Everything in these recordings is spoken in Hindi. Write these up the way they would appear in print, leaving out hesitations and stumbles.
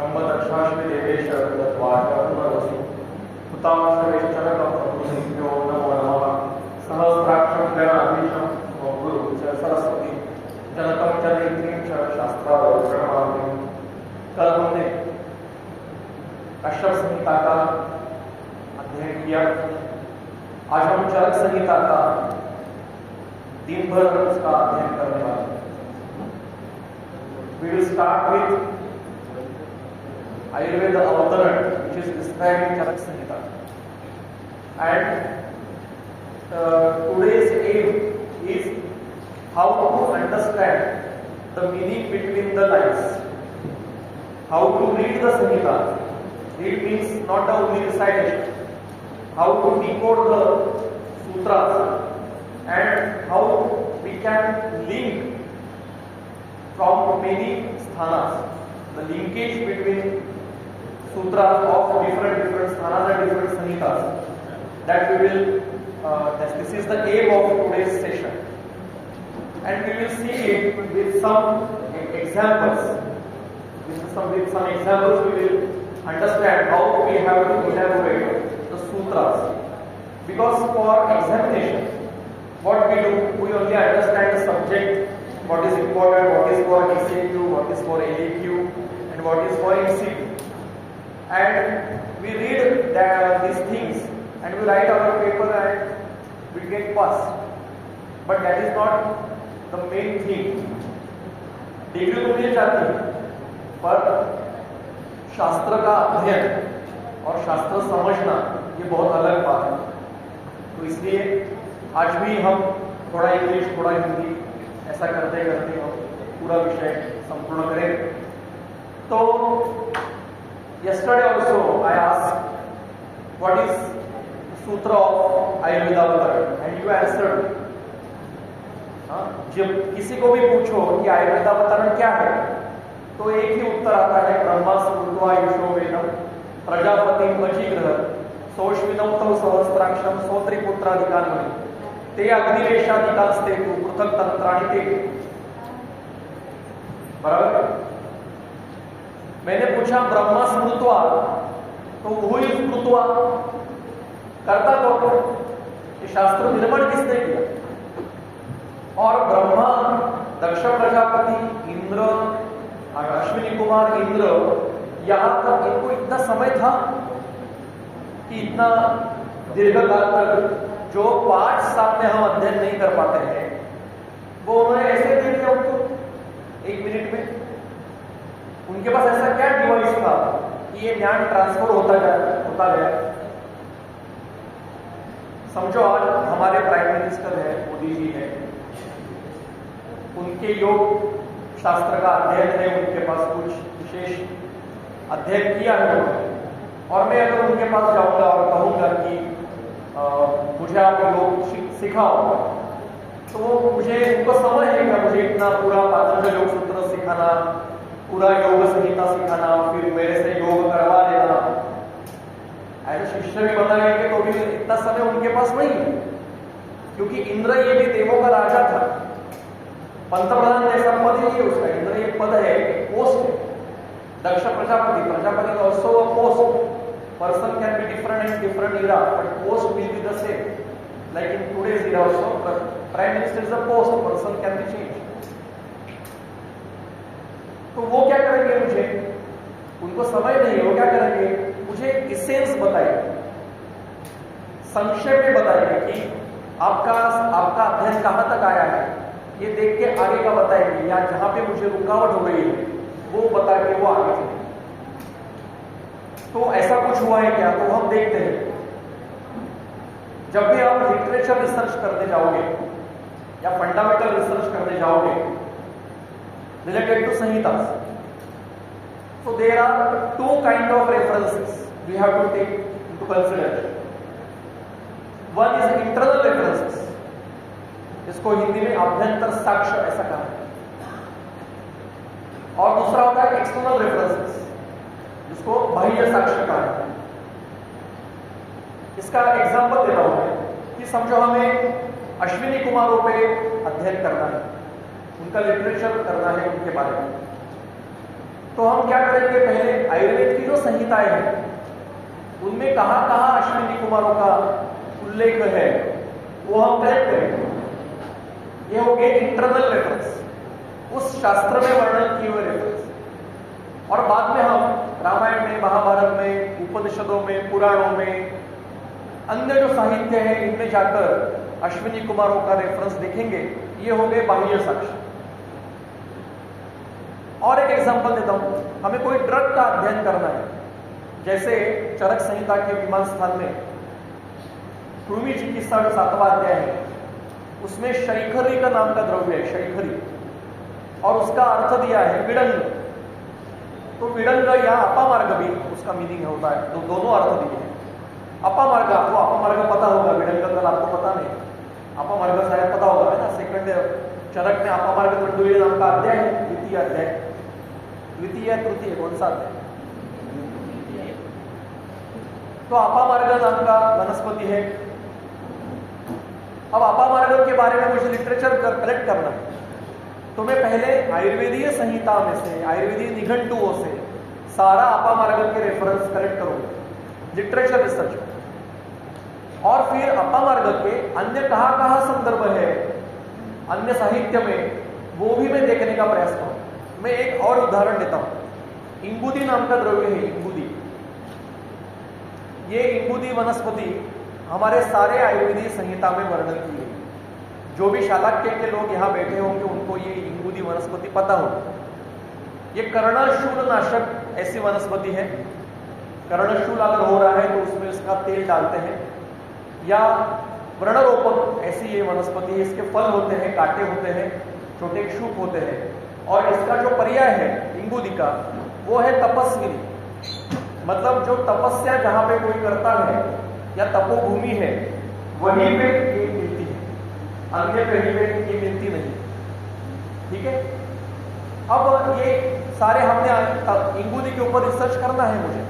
ब्रह्मदक्षाश्मी देवेश दत्वाचरवसु हुताश्रवेश्चरकप्रभुभ्यो नमो नमः। सहस्राक्षं गणाधीशं गुरु च सरस्वती जनकं च नेत्रीं च शास्त्रार्थ प्रणमामि। कल हमने अक्षर संहिता का अध्ययन किया। आज हम चरक संहिता का दिन भर उसका अध्ययन करने वाले हैं। We will start with Ayurveda Avtaran, which is described in Charak Samhita. And today's aim is how to understand the meaning between the lines. How to read the Samhita. Read means not only recitation. How to decode the sutras and how we can link from many sthanas. The linkage between sutras of different sthanas and different samhitas. That we will, this is the aim of today's session. And we will see it with some examples. With some examples we will understand how we have to elaborate the sutras. Because for examination, what we do, we only understand the subject, what is important, what is for ECQ, what is for AAQ, and what is for MCQ. And we read these things and we write our paper and we get passed. But that is not the main thing. Degree तो मिल जाती है, पर शास्त्र का अध्ययन और शास्त्र समझना ये बहुत अलग बात है। तो इसलिए आज भी हम थोड़ा इंग्लिश थोड़ा हिंदी ऐसा करते करते हम पूरा विषय संपूर्ण करेंगे। तो yesterday also I asked what is sutra of Ayurveda Avtaran and you answered. जब किसी को भी पूछो कि आयुर्वेदा अवतरण क्या है तो एक ही उत्तर आता है ब्रह्मा स्मृत्वा यशो वेदम प्रजापतिम अजीग्रह सोष्मिनौ तौ सहस्त्राक्षम सौत्रिपुत्राधिकान्वय ते अग्निवेशाधिकास्ते तु पृथक तंत्राणि ते। बराबर। मैंने पूछा ब्रह्मा स्मृत्वा तो वही स्मृत्वा करता कौन? ये शास्त्र निर्माण किसने किया? और ब्रह्मा, दक्ष प्रजापति, इंद्र, अश्विनी कुमार इंद्र, यहां तक इनको इतना समय था कि इतना दीर्घकाल तक जो 5 साल में हम अध्ययन नहीं कर पाते हैं वो उन्होंने ऐसे दे दिया उनको 1 मिनट में। उनके पास ऐसा क्या डिवाइस था कि ये ज्ञान ट्रांसफर होता गया। समझो आज हमारे प्राइम मिनिस्टर है, मोदी जी है, उनके योग शास्त्र का अध्ययन है, उनके पास कुछ विशेष अध्ययन किया है और मैं अगर उनके पास जाऊंगा और कहूंगा कि मुझे आप योग सिखाओ तो मुझे उनको समझ आएगा, मुझे इतना पूरा पातंजल योग सूत्र सिखाना, पूरा योग संहिता सिखाना, फिर मेरे से योग करवा लेना, ऐसे शिष्य भी बनाएंगे तो भी इतना समय उनके पास नहीं है। क्योंकि इंद्र ये भी देवों का राजा था, पंतप्रधान जैसा पद ही है उसका। इंद्र ये पद है, पोस्ट है। Daksha Prajapati also a post. Person can be different in different era but post will be the same. Like in today's era also prime minister is a post, person can be change. तो वो क्या करेंगे? मुझे उनको समय नहीं है, वो क्या करेंगे? मुझे इसेंस बताइए, संक्षेप में बताइए कि आपका अध्ययन कहां तक आया है, ये देख के आगे का बताएंगे, या जहां पे मुझे रुकावट हो गई है वो बता के वो आगे चले। तो ऐसा कुछ हुआ है क्या? तो हम देखते हैं जब भी आप लिटरेचर रिसर्च करने जाओगे या फंडामेंटल रिसर्च करने जाओगे related to Samhitas. So there are 2 kind of references we have to take into consideration. One is internal references, इसको हिंदी में अभ्यंतर साक्ष्य ऐसा कहा है, और दूसरा होता है एक्सटर्नल रेफरेंसेस, जिसको बाह्य साक्ष्य कहा है। इसका एग्जांपल देता हूं कि समझो हमें अश्विनी कुमारों पे अध्ययन करना है, उनका लिटरेचर करना है उनके बारे में, तो तो हम क्या करेंगे, पहले आयुर्वेद की जो संहिताएं हैं उनमें कहाँ कहाँ अश्विनी कुमारों का उल्लेख है वो हम करेक्ट करेंगे। ये हो गए इंटरनल रेफरेंस, उस शास्त्र में वर्णन किए हुए रेफरेंस। और बाद में हम रामायण में, महाभारत में, उपनिषदों में, पुराणों में, अन्य जो साहित्य है इनमें जाकर अश्विनी कुमारों का रेफरेंस देखेंगे। ये हो गए बाह्य साक्ष्य। और एक एग्जांपल देता हूं, हमें कोई ड्रग का अध्ययन करना है, जैसे चरक संहिता के विमान स्थान में कृमि चिकित्सा जो 7वां अध्याय है उसमें शैखरी का नाम का द्रव्य है, शैखरी, और उसका अर्थ दिया है विडंग। तो विडंग या अपामार्ग भी उसका मीनिंग होता है, तो दोनों अर्थ दिए हैं। अपामार्ग, आपको अपामार्ग पता होगा, विडंग कल आपको पता नहीं, अपामार्ग शायद पता होगा है ना। सेकंड चरक में अपामार्ग मंडूय नाम का अध्याय है, द्वितीय अध्याय, द्वितीय तृतीय कौन सा अध्याय? तो अपामार्ग नाम का वनस्पति है। अब अपामार्ग के बारे में मुझे लिटरेचर कलेक्ट करना है, तो मैं पहले आयुर्वेदीय संहिता में से, आयुर्वेदीय निघंटुओं से सारा अपामार्ग के रेफरेंस कलेक्ट करूंगा, लिटरेचर रिसर्च। और फिर अपामार्ग के अन्य कहाँ कहाँ संदर्भ है अन्य साहित्य में, वो भी मैं देखने का प्रयास करूं। मैं एक और उदाहरण देता हूं, इंगुदी नाम का द्रव्य है, इंगुदी। ये इंगुदी वनस्पति हमारे सारे आयुर्वेदीय संहिता में वर्णन की है। जो भी शालाक्य के लोग यहाँ बैठे होंगे उनको ये इंगुदी वनस्पति पता होगा। ये कर्णशूल नाशक ऐसी वनस्पति है। कर्णशूल अगर हो रहा है तो उसमें इसका तेल डालते हैं, या व्रणरोपक ऐसी ये वनस्पति है। इसके फल होते हैं, कांटे होते हैं, छोटे क्षूप होते हैं। और इसका जो पर्याय है इंगुदी का, वो है तपस्विनी। मतलब जो तपस्या जहां पे कोई करता है या तपोभूमि है वहीं पे ये मिलती है, अन्य कहीं पे ये मिलती नहीं। ठीक है, अब ये सारे हमने इंगुदी के ऊपर रिसर्च करना है मुझे,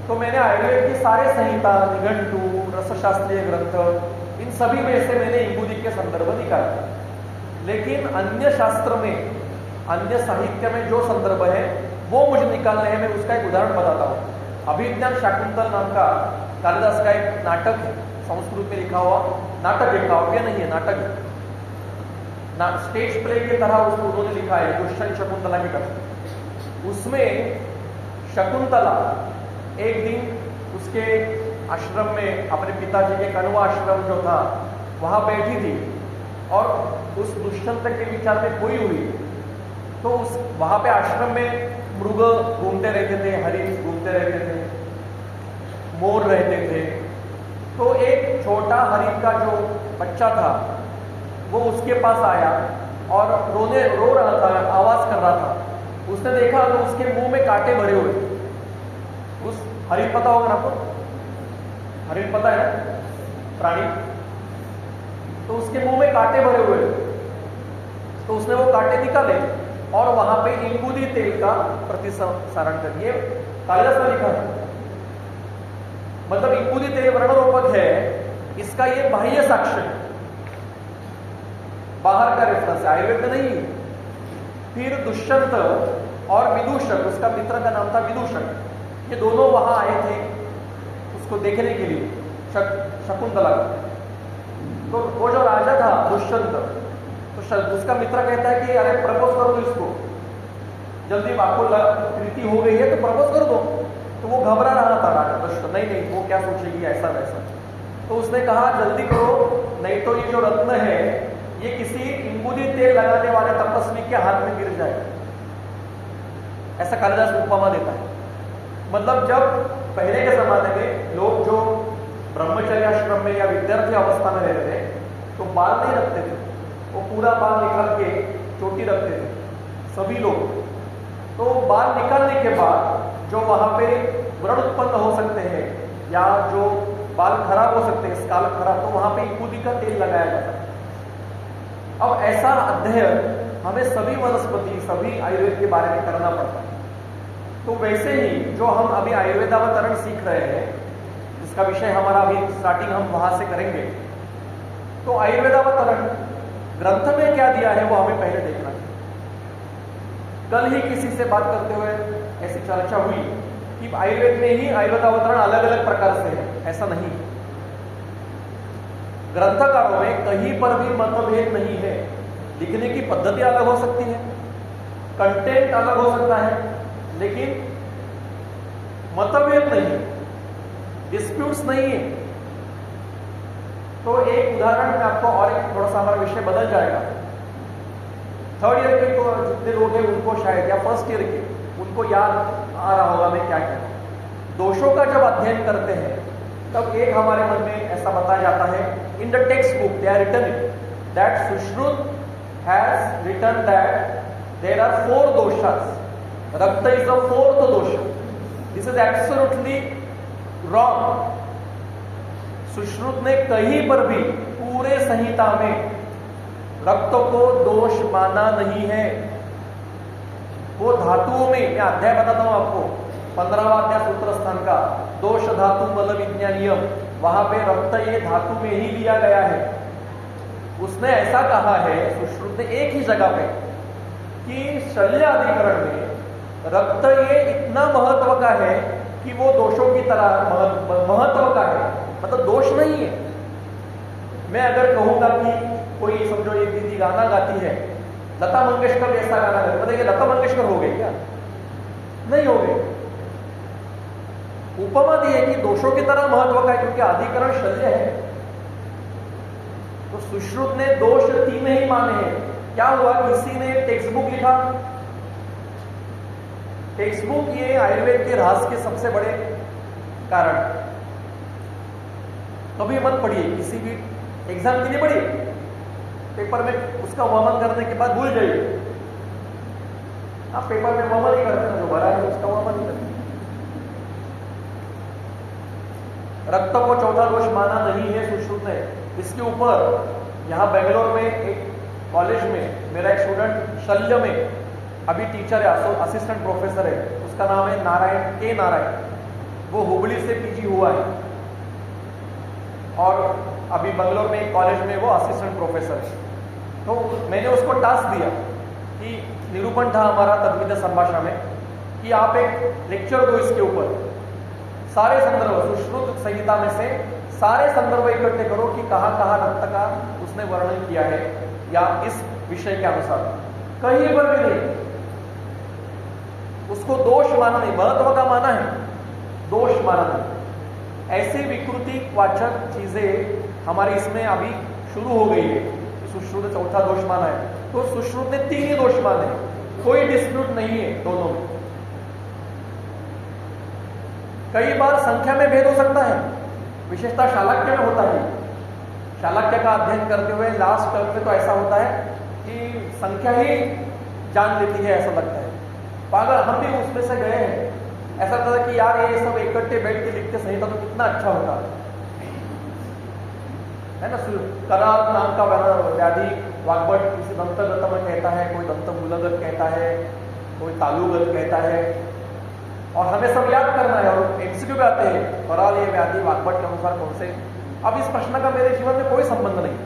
तो मैंने आयुर्वेद की सारे संहिता, निघंटु, रसशास्त्रीय ग्रंथ, इन सभी में से मैंने इंगुदी के संदर्भ निकाले। लेकिन अन्य शास्त्र में, अन्य साहित्य में जो संदर्भ है वो मुझे निकालने हैं। मैं उसका एक उदाहरण बताता हूँ। अभिज्ञान शाकुंतल नाम का कालिदास का एक नाटक है, संस्कृत में लिखा हुआ नाटक है, काव्य नहीं है, नाटक है। स्टेज प्ले की तरह उसको उन्होंने लिखा है, दुष्यंत शकुंतला की तरह। उसमें शकुंतला एक दिन उसके आश्रम में, अपने पिताजी के कण्वा आश्रम जो था वहां बैठी थी, और उस दुष्यंत के विचार में खोई हुई। तो उस वहां पे आश्रम में मृग घूमते रहते थे, हरिण घूमते रहते थे, मोर रहते थे। तो एक छोटा हरिण का जो बच्चा था वो उसके पास आया और रो रहा था, आवाज कर रहा था। उसने देखा तो उसके मुंह में कांटे भरे हुए। उस हरिण पता होगा ना आपको, हरिण पता है ना, प्राणी। तो उसके मुंह में कांटे भरे हुए, तो उसने वो कांटे निकाले और वहां पे इंगुदी तेल का प्रतिसारण कर दिए। कालिदास ने लिखा है, मतलब इंगुदी तेल व्रणरोपक है, इसका ये बाह्य साक्ष्य है, बाहर का रेफरेंस है, आयुर्वेद में नहीं। फिर दुष्यंत और विदूषक, उसका मित्र का नाम था विदूषक, ये दोनों वहां आए थे उसको देखने के लिए, शकुंतला का। तो वो जो राजा था दुष्यंत, तो उसका मित्र कहता है कि अरे प्रपोज कर दो इसको, जल्दी आपको प्रीति हो गई है तो प्रपोज कर दो। तो वो घबरा रहा था राजा दुष्यंत, नहीं वो क्या सोचेगी, ऐसा वैसा। तो उसने कहा जल्दी करो, नहीं तो ये जो रत्न है ये किसी इंगुदी तेल लगाने वाले तपस्वी के हाथ में गिर जाए। ऐसा कालिदास उपमा देता है। मतलब जब पहले के जमाने में लोग जो ब्रह्मचर्य आश्रम में या विद्यार्थी अवस्था में रहते थे तो बाल नहीं रखते थे, वो पूरा बाल निकाल के चोटी रखते थे सभी लोग। तो बाल निकालने के बाद जो वहां पे व्रण उत्पन्न हो सकते हैं या जो बाल खराब हो सकते हैं, स्काल खराब, तो वहां पे इंगुदी का तेल लगाया जाता है। अब ऐसा अध्ययन हमें सभी वनस्पति, सभी आयुर्वेद के बारे में करना पड़ता है। तो वैसे ही जो हम अभी आयुर्वेदावतरण सीख रहे हैं, जिसका विषय हमारा अभी स्टार्टिंग हम वहां से करेंगे, तो आयुर्वेदावतरण ग्रंथ में क्या दिया है वो हमें पहले देखना है। कल ही किसी से बात करते हुए ऐसी चर्चा हुई कि आयुर्वेद में ही आयुर्वेद अवतरण अलग अलग प्रकार से है, ऐसा नहीं। ग्रंथकारों में कहीं पर भी मतभेद नहीं है। लिखने की पद्धति अलग हो सकती है, कंटेंट अलग हो सकता है, लेकिन मतभेद नहीं, डिस्प्यूट्स नहीं है। तो एक उदाहरण में आपको, और एक थोड़ा सा हमारा विषय बदल जाएगा। थर्ड ईयर के तो जितने लोग हैं उनको शायद, या फर्स्ट ईयर के, उनको याद आ रहा होगा मैं क्या कहूं। दोषों का जब अध्ययन करते हैं तब एक हमारे मन में ऐसा बताया जाता है, in the text book they are written it that Sushruta has written that there are 4 doshas, rakta is the 4th dosha. This is absolutely wrong. Sushruta ने कहीं पर भी पूरे संहिता में रक्त को दोष माना नहीं है। वो धातुओं में, मैं अध्याय बताता हूं आपको, 15वां अध्याय सूत्र स्थान का, दोष धातु बल विज्ञानियम, वहां पे रक्त ये धातु में ही लिया गया है। उसने ऐसा कहा है, सुश्रुत ने एक ही जगह पे, कि शल्य अधिकरण में रक्त ये इतना महत्व का है कि वो दोषों की तरह महत्व का है, मतलब दोष नहीं है। मैं अगर कहूंगा कि कोई, समझो एक दीदी गाना गाती है, लता मंगेशकर जैसा गाना गाती, बताइए लता मंगेशकर हो गई क्या? नहीं हो गई। उपमा दी है कि दोषों की तरह महत्व का है, क्योंकि अधिकरण शल्य है। तो सुश्रुत ने दोष 3 ही माने हैं। क्या हुआ, किसी ने टेक्स्ट बुक लिखा। टेक्स्ट बुक ये आयुर्वेद के ह्रास के सबसे बड़े कारण। कभी मत पढ़िए, किसी भी एग्जाम के लिए पढ़िए, पेपर में उसका वर्णन करने के बाद भूल जाइए। आप पेपर में वर्णन नहीं करते, जो भरा है उसका वर्णन नहीं करते। रक्त को चौथा दोष माना नहीं है सुश्रुत ने। इसके ऊपर यहाँ बेंगलोर में एक कॉलेज में मेरा एक स्टूडेंट शल्य में अभी टीचर है, असिस्टेंट प्रोफेसर है, उसका नाम है नारायण के नारायण। वो हुबली से पीजी हुआ है और अभी बेंगलोर में एक कॉलेज में वो असिस्टेंट प्रोफेसर है। तो मैंने उसको टास्क दिया कि निरूपण था हमारा तद्वित संभाषण में, कि आप एक लेक्चर दो इसके ऊपर, सारे संदर्भ सुश्रुत संहिता में से सारे संदर्भ इकट्ठे करो कि कहां कहां रक्त का उसने वर्णन किया है, या इस विषय के अनुसार। कहीं पर भी नहीं उसको दोष माना नहीं, महत्व का माना है, दोष माना नहीं। ऐसी विकृति वाचक चीजें हमारी इसमें अभी शुरू हो गई है। सुश्रुत ने चौथा दोष माना है, तो सुश्रुत ने 3 ही दोष माने, कोई डिस्प्यूट नहीं है दोनों में। कई बार संख्या में भेद हो सकता है, विशेषता शालाक्य में होता है। शालाक्य का अध्ययन करते हुए लास्ट टर्म में तो ऐसा होता है कि संख्या ही जान लेती है, ऐसा लगता है। अगर हम भी उसमें से गए हैं, ऐसा लगता है कि यार ये सब इकट्ठे बैठ के लिखते संहिता तो कितना अच्छा होता है ना। कराल नाम का व्याधि वाग्भट किसी दंतगत में कहता है, कोई दंतमूलगत कहता है, कोई तालुगत कहता है, और हमें सब याद करना है। और एमसीक्यू पे आते हैं, कराल ये व्याधि वाग्भट के अनुसार कौन से। अब इस प्रश्न का मेरे जीवन में कोई संबंध नहीं,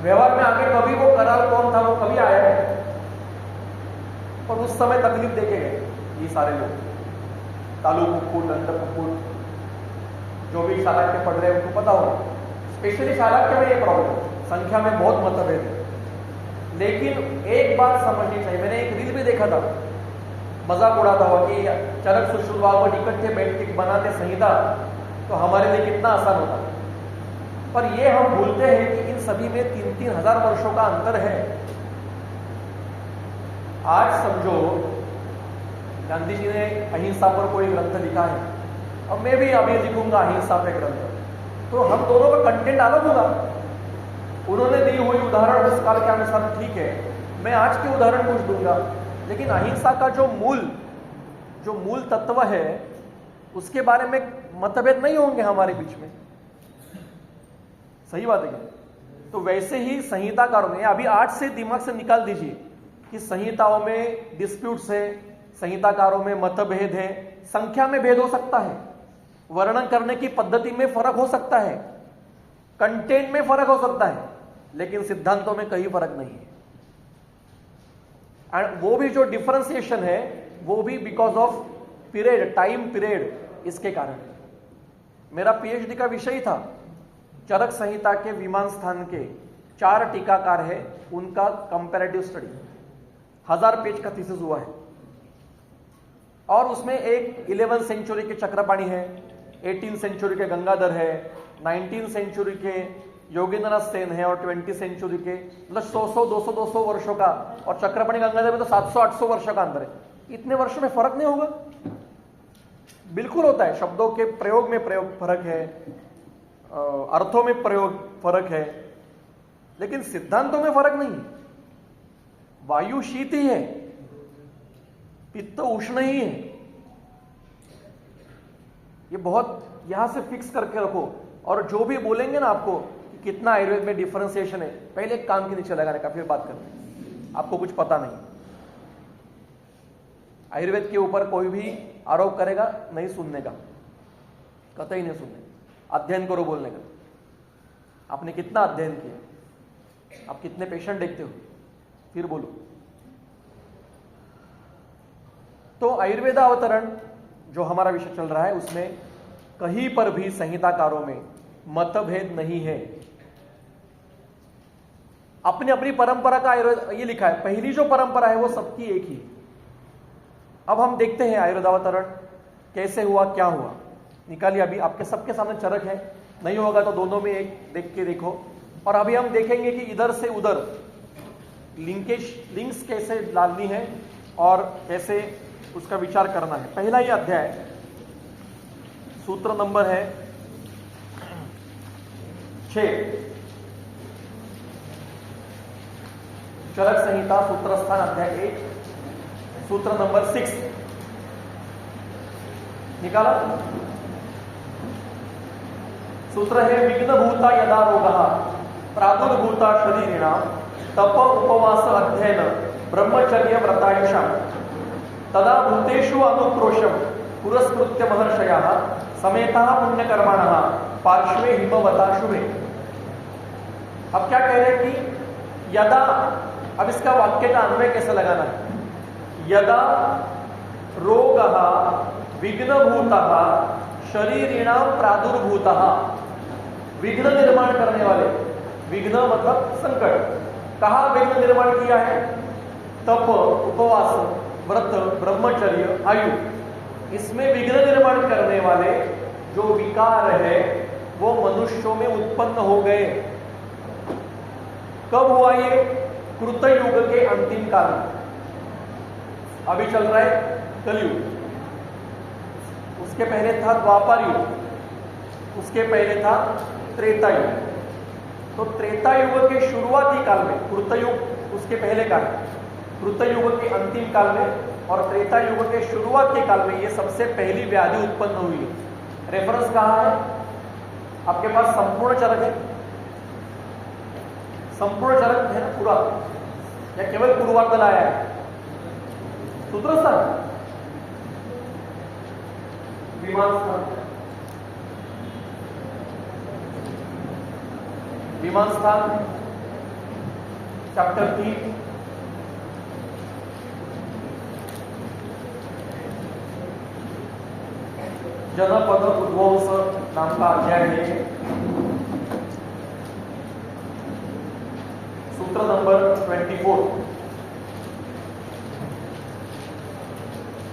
व्यवहार में आगे कभी वो कराल कौन था वो कभी आया है, और उस समय तकलीफ देके गए ये सारे लोग। तालु कुक्कुट, दंत कुक्कुट, जो भी शालाक्य पढ़ रहे हैं उनको पता होगा। स्पेशली शालाक्य में ये प्रॉब्लम, संख्या में बहुत मतभेद है। लेकिन एक बात समझनी चाहिए, मैंने एक रील भी देखा था, मजाक उड़ाता हुआ कि चरक सुश्रुत वाग्भट इकट्ठे बैठ के बनाते संहिता तो हमारे लिए कितना आसान होता। पर ये हम भूलते हैं कि इन सभी में 3-3 हजार वर्षों का अंतर है। आज समझो गांधी जी ने अहिंसा पर कोई ग्रंथ लिखा है, और मैं भी अभी लिखूंगा अहिंसा पे ग्रंथ, तो हम दोनों का कंटेंट अलग होगा। उन्होंने दी हुई उदाहरण उस काल के अनुसार ठीक है, मैं आज के उदाहरण कुछ दूंगा, लेकिन अहिंसा का जो मूल तत्व है उसके बारे में मतभेद नहीं होंगे हमारे बीच में। सही बात है क्या? तो वैसे ही संहिताकारों ने, अभी आज से दिमाग से निकाल दीजिए कि संहिताओं में डिस्प्यूट्स है, संहिताकारों में मतभेद है, संख्या में भेद हो सकता है, वर्णन करने की पद्धति में फर्क हो सकता है, कंटेंट में फर्क हो सकता है, लेकिन सिद्धांतों में कहीं फर्क नहीं है। एंड वो भी जो डिफरेंशिएशन है वो भी because of period, time period, इसके कारण। मेरा पीएचडी का विषय था चरक संहिता के विमान स्थान के 4 टीकाकार है, उनका कंपैरेटिव स्टडी, 1000 पेज का थीसिस हुआ है। और उसमें एक 11th सेंचुरी के चक्रपाणी है, 18th सेंचुरी के गंगाधर है, 19th सेंचुरी के योगेंद्रनाथ सेन है और 20th सेंचुरी के, मतलब 100 200 वर्षों का, और चक्रपाणी गंगाधर में तो 700-800 वर्षों का अंदर है। इतने वर्षों में फर्क नहीं होगा? बिल्कुल होता है। शब्दों के प्रयोग में फर्क है, अर्थों में प्रयोग फर्क है, लेकिन सिद्धांतों में फर्क नहीं। वायु शीत ही है, पित्त उष्ण ही है। ये बहुत यहां से फिक्स करके रखो। और जो भी बोलेंगे ना आपको कि कितना आयुर्वेद में डिफरेंशिएशन है, पहले एक कान के नीचे लगाने का, फिर बात करते। आपको कुछ पता नहीं, आयुर्वेद के ऊपर कोई भी आरोप करेगा नहीं सुनने का, कतई नहीं सुनने। अध्ययन करो बोलने का। आपने कितना अध्ययन किया, आप कितने पेशेंट देखते हो, फिर बोलो। तो आयुर्वेदावतरण जो हमारा विषय चल रहा है, उसमें कहीं पर भी संहिताकारों में मतभेद नहीं है। अपनी अपनी परंपरा का आयुर्वेद ये लिखा है, पहली जो परंपरा है वो सबकी एक ही। अब हम देखते हैं आयुर्वेदावतरण कैसे हुआ, क्या हुआ। निकालिए, अभी आपके सबके सामने चरक है, नहीं होगा तो दोनों में एक देख के देखो। और अभी हम देखेंगे कि इधर से उधर लिंक्स कैसे डालनी है और कैसे उसका विचार करना है। पहला ही अध्याय, सूत्र नंबर है 6, चरक संहिता सूत्र स्थान अध्याय 1, सूत्र नंबर 6 निकाला। सूत्र है विघ्नभूता यदा रोगः प्रादुर्भूता शरीरिणां तप उपवास अध्ययन ब्रह्मचर्य व्रतायुषां तदा भूतेषु अनुक्रोशम पुरस्कृत्य महर्षयः समेतः पुण्यकर्मणः पार्श्वे हिमवता शुभे। अब क्या कह रहे हैं कि यदा, अब इसका वाक्य का अन्वय कैसे लगाना है। यदा रोगः विघ्नभूतः शरीरिणां प्रादुर्भूतः, विघ्न निर्माण करने वाले, विघ्न मतलब संकट। कहाँ विघ्न निर्माण किया है? तप, उपवास, व्रत, ब्रह्मचर्य, आयु, इसमें विघ्न निर्माण करने वाले जो विकार है वो मनुष्यों में उत्पन्न हो गए। कब हुआ ये? कृतयुग के अंतिम काल में। अभी चल रहा है कलयुग, उसके पहले था द्वापर युग, उसके पहले था त्रेता युग। तो त्रेता युग के शुरुआती काल में, कृतयुग उसके पहले काल, कृतयुग के अंतिम काल में और त्रेता युग के शुरुआत के काल में ये सबसे पहली व्याधि उत्पन्न हुई है। रेफरेंस कहाँ है आपके पास? संपूर्ण चरक है, संपूर्ण चरक है ना पूरा, या केवल पूर्वार्ध लाया है? सूत्रस्थान, विमान स्थान, विमान स्थान चैप्टर 3, जनपद उद्वंस नाम का अध्याय है। सूत्र नंबर 24,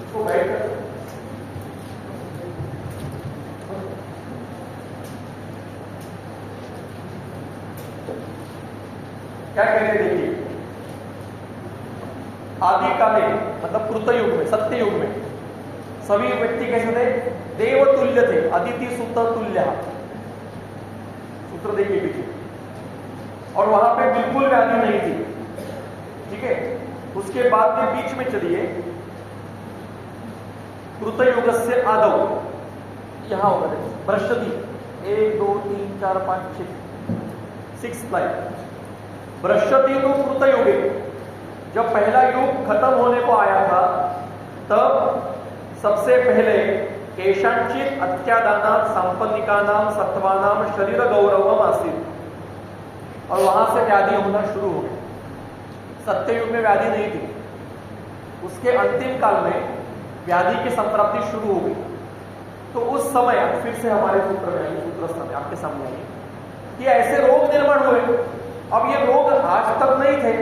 इसको बैठ क्या कह रहे देखिए। आदि काले मतलब कृतयुग में, सत्य युग में सभी व्यक्ति कैसे थे? देवतुल्य थे, अदिति सुत तुल्य। सूत्र देखिए पीछे। और वहां पे बिल्कुल व्याधि नहीं थी, ठीक है। उसके बाद में बीच में चलिए, कृतयुग से आदौ यहां होगा बृहस्पति 1 2 3 4 5 6 लाइन। बृहस्पति तो कृतयुगे, जब पहला युग खत्म होने को आया था तब सबसे पहले केशांचित अत्यादानात संपन्निकानाम सत्वानाम शरीर गौरवम आसीत, और वहां से व्याधि होना शुरू हो गई। सत्ययुग में व्याधि नहीं थी, उसके अंतिम काल में व्याधि की संप्राप्ति शुरू हो गई। तो उस समय फिर से हमारे सूत्र में आइए, सूत्र समय आपके सामने आइए कि ऐसे रोग निर्माण हुए। अब ये रोग आज तक नहीं थे,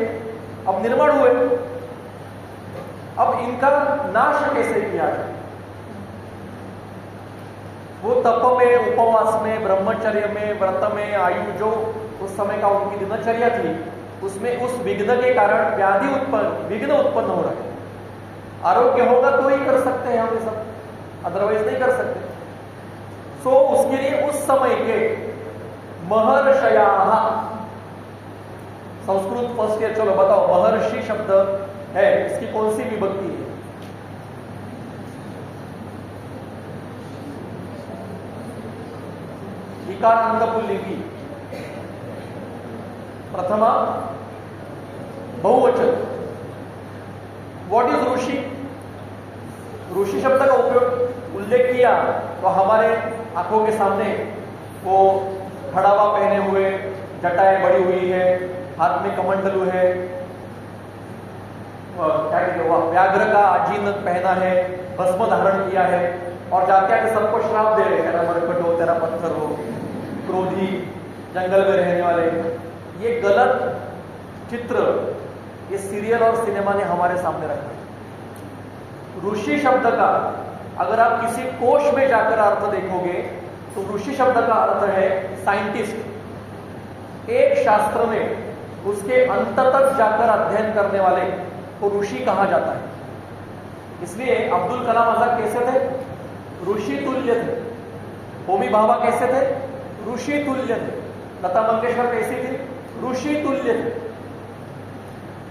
अब निर्माण हुए। अब इनका नाश कैसे किया जाए? वो तप में, उपवास में, ब्रह्मचर्य में, व्रत में, आयु जो उस समय का उनकी दिनचर्या थी, उसमें उस विघ्न के कारण विघ्न उत्पन्न हो रहे हैं। आरोग्य होगा तो ही कर सकते हैं हम ये सब, अदरवाइज नहीं कर सकते। सो उसके लिए उस समय के महर्षयाः, संस्कृत फर्स्ट ईयर, चलो बताओ महर्षि शब्द है, इसकी कौन सी विभक्ति है? इकारांत पुल्लिंगी, प्रथमा बहुवचन। व्हाट इज ऋषि? ऋषि शब्द का उपयोग उल्लेख किया तो हमारे आंखों के सामने वो खड़ावा पहने हुए, जटाएं बड़ी हुई है, हाथ में कमंडलू है, क्या कहते हैं, व्याघ्र का आजीन पहना है, भस्म धारण किया है, और जाके आके सबको श्राप दे रहे हैं, तेरा मरकट हो, तेरा पत्थर हो, क्रोधी, जंगल में रहने वाले। ये गलत चित्र ये सीरियल और सिनेमा ने हमारे सामने रखा। ऋषि शब्द का अगर आप किसी कोश में जाकर अर्थ देखोगे तो ऋषि शब्द का अर्थ है साइंटिस्ट। एक शास्त्र में उसके अंत तक जाकर अध्ययन करने वाले को ऋषि कहा जाता है। इसलिए अब्दुल कलाम आजाद कैसे थे? ऋषि तुल्य थे। होमी भाभा कैसे थे? ऋषि तुल्य थे। लता मंगेशकर कैसी थी? ऋषि तुल्य थे।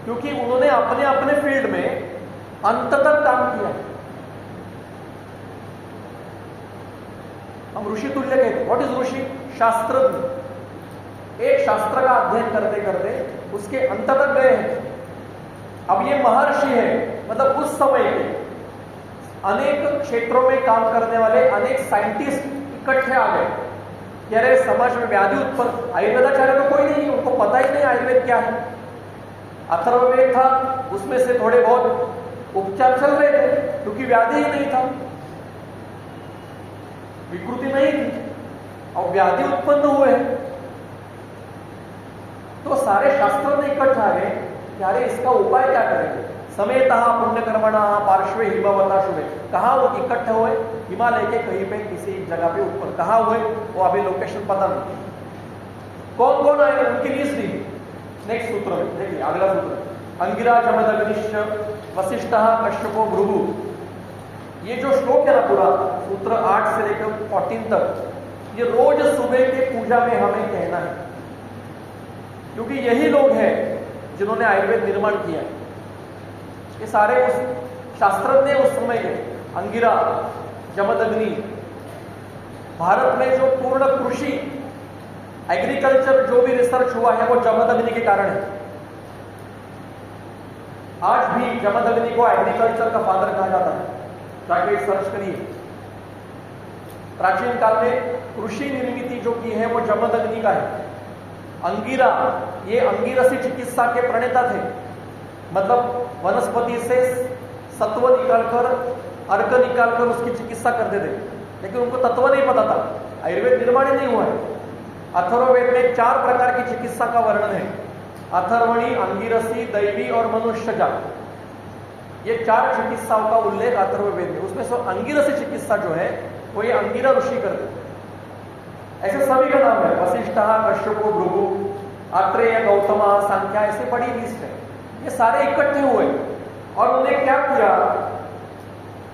क्योंकि उन्होंने अपने अपने फील्ड में अंत तक काम किया। हम ऋषि तुल्य कहते। व्हाट इज ऋषि? शास्त्रज्ञ। एक शास्त्र का अध्ययन करते करते उसके अंत तक गए हैं। अब ये महर्षि है, मतलब उस समय के अनेक क्षेत्रों में काम करने वाले अनेक साइंटिस्ट इकट्ठे आ गए कि अरे समाज में व्याधि उत्पन्न। आयुर्वेदाचार्य तो कोई नहीं, उनको पता ही नहीं आयुर्वेद क्या है। अथर्ववेद था, उसमें से थोड़े बहुत उपचार चल रहे थे क्योंकि व्याधि ही नहीं था, विकृति नहीं थी, और व्याधि उत्पन्न हुए। तो सारे शास्त्रों ने इकट्ठा है कि अरे इसका उपाय क्या करेंगे। समेतः पुण्यकर्मणा पार्श्वे हिमवता शुभे। कहाँ वो इकट्ठे हुए? हिमालय के कहीं पे किसी जगह पे ऊपर। कहाँ हुए वो अभी लोकेशन पता नहीं। कौन कौन आए उनकी लिस्ट दी। नेक्स्ट सूत्र में देखिए, अगला सूत्र अंगिरा जमदग्निश्च वसिष्ठः कश्यपो भृगु। ये जो श्लोक है ना पूरा सूत्र 8 से लेकर 14 तक, ये रोज सुबह के पूजा में हमें कहना है, क्योंकि यही लोग हैं जिन्होंने आयुर्वेद निर्माण किया। ये सारे उस शास्त्रज्ञ उस समय के अंगिरा, जमदग्नि, भारत में जो पूर्ण कृषि एग्रीकल्चर जो भी रिसर्च हुआ है वो जमदग्नि के कारण है। आज भी जमदग्नि को एग्रीकल्चर का फादर कहा जाता है। जाके सर्च करिए। प्राचीन काल में कृषि निर्मिति जो की है वो जमदग्नि का है। अंगिरा, ये अंगिरसी चिकित्सा के प्रणेता थे। मतलब वनस्पति से सत्व निकालकर, अर्क निकालकर उसकी चिकित्सा करते थे, लेकिन उनको तत्व नहीं पता था। आयुर्वेद निर्माण ही नहीं हुआ है। अथर्ववेद में 4 प्रकार की चिकित्सा का वर्णन है। अथर्वणी, अंगिरसी, दैवी और मनुष्यजात। ये 4 चिकित्साओं का उल्लेख अथर्ववेद में। उसमें से अंगिरसी चिकित्सा जो है वो ये अंगिरा ऋषि करते थे। ऐसे सभी का नाम है, वशिष्ठः, कश्यपो, भृगु, आत्रेय, गौतमा, सांख्या, ऐसे बड़ी लिस्ट है। ये सारे इकट्ठे हुए और उन्होंने क्या किया?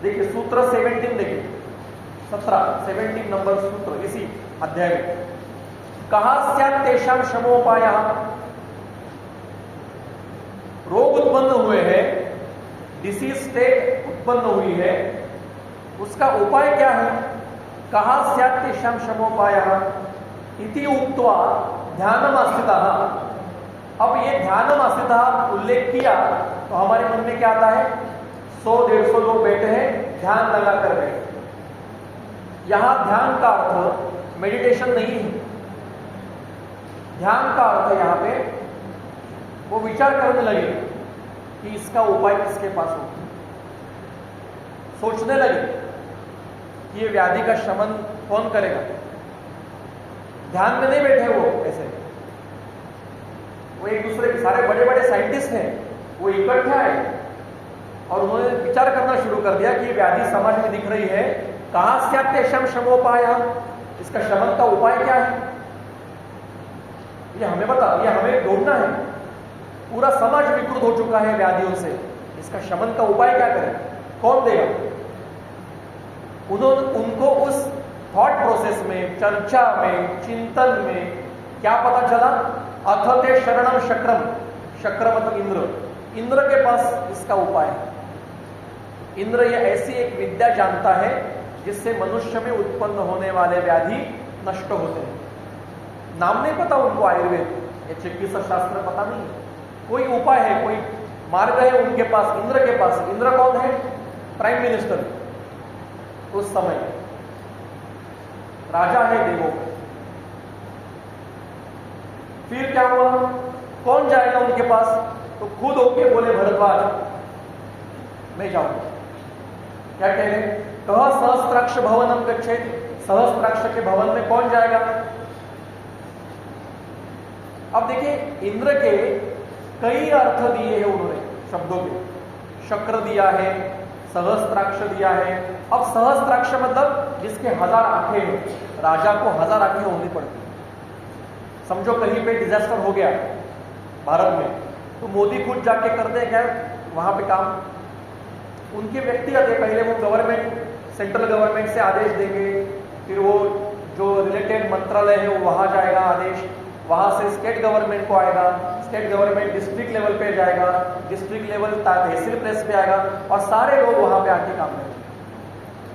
देखिए सूत्र 17 देखिए, 17 नंबर सूत्र इसी अध्याय में। कहा स्यात् तेषां शमोपायः। रोग उत्पन्न हुए हैं, डिसीज स्टेट उत्पन्न हुई है, उसका उपाय क्या है? कहा स्यात् तेषां शमोपायः इति उक्त्वा ध्यानमास्थितः। अब ये ध्यानमास्थितः उल्लेख किया तो हमारे मन में क्या आता है? 100-150 लोग बैठे हैं, ध्यान लगा कर बैठे। यहां ध्यान का अर्थ मेडिटेशन नहीं है। ध्यान का अर्थ यहां पे वो विचार करने लगे कि इसका उपाय किसके पास हो। सोचने लगे कि ये व्याधि का शमन कौन करेगा। ध्यान में नहीं बैठे वो ऐसे, वो एक दूसरे के सारे बड़े बड़े साइंटिस्ट हैं, वो इकट्ठे आए और उन्होंने विचार करना शुरू कर दिया कि व्याधि समाज में दिख रही है, कहां से शम शमोपाय, इसका शमन का उपाय क्या है, ये हमें बता, ये हमें ढूंढना है। पूरा समाज विकृत हो चुका है व्याधियों से, इसका शमन का उपाय क्या करें, कौन देगा। उनको उस थॉट प्रोसेस में, चर्चा में, चिंतन में क्या पता चला, अथ ते शरणम शक्रम, शक्र मतलब इंद्र, इंद्र के पास इसका उपाय है। इंद्र ये ऐसी एक विद्या जानता है जिससे मनुष्य में उत्पन्न होने वाले व्याधि नष्ट होते हैं। नाम नहीं पता उनको आयुर्वेद या चिकित्सा शास्त्र पता नहीं है, कोई उपाय है, कोई मार्ग है उनके पास, इंद्र के पास। इंद्र कौन है, प्राइम मिनिस्टर उस समय, राजा है देवों का। फिर क्या हुआ, कौन जाएगा उनके पास, तो खुद होके बोले भरद्वाज मैं जाऊंगा। क्या कह रहे, कह सहस्त्राक्ष भवनम गच्छेत, सहस्त्राक्ष के भवन में कौन जाएगा। अब देखिए इंद्र के कई अर्थ दिए हैं उन्होंने शब्दों के, शक्र दिया है, सहस्त्राक्ष दिया है। अब सहस्त्राक्ष मतलब जिसके 1000 आंखें हैं, राजा को 1000 आंखें होनी पड़ती। समझो कहीं पे डिजास्टर हो गया भारत में, तो मोदी खुद जाके करते हैं क्या वहां पे काम, उनके व्यक्तिगत है। पहले वो गवर्नमेंट, सेंट्रल गवर्नमेंट से आदेश देंगे, फिर वो जो रिलेटेड मंत्रालय है वो वहां जाएगा आदेश, वहां से स्टेट गवर्नमेंट को आएगा, स्टेट गवर्नमेंट डिस्ट्रिक्ट लेवल पे जाएगा, डिस्ट्रिक्ट लेवल तहसील प्रेस पे आएगा, और सारे लोग वहां पे आके काम करेंगे।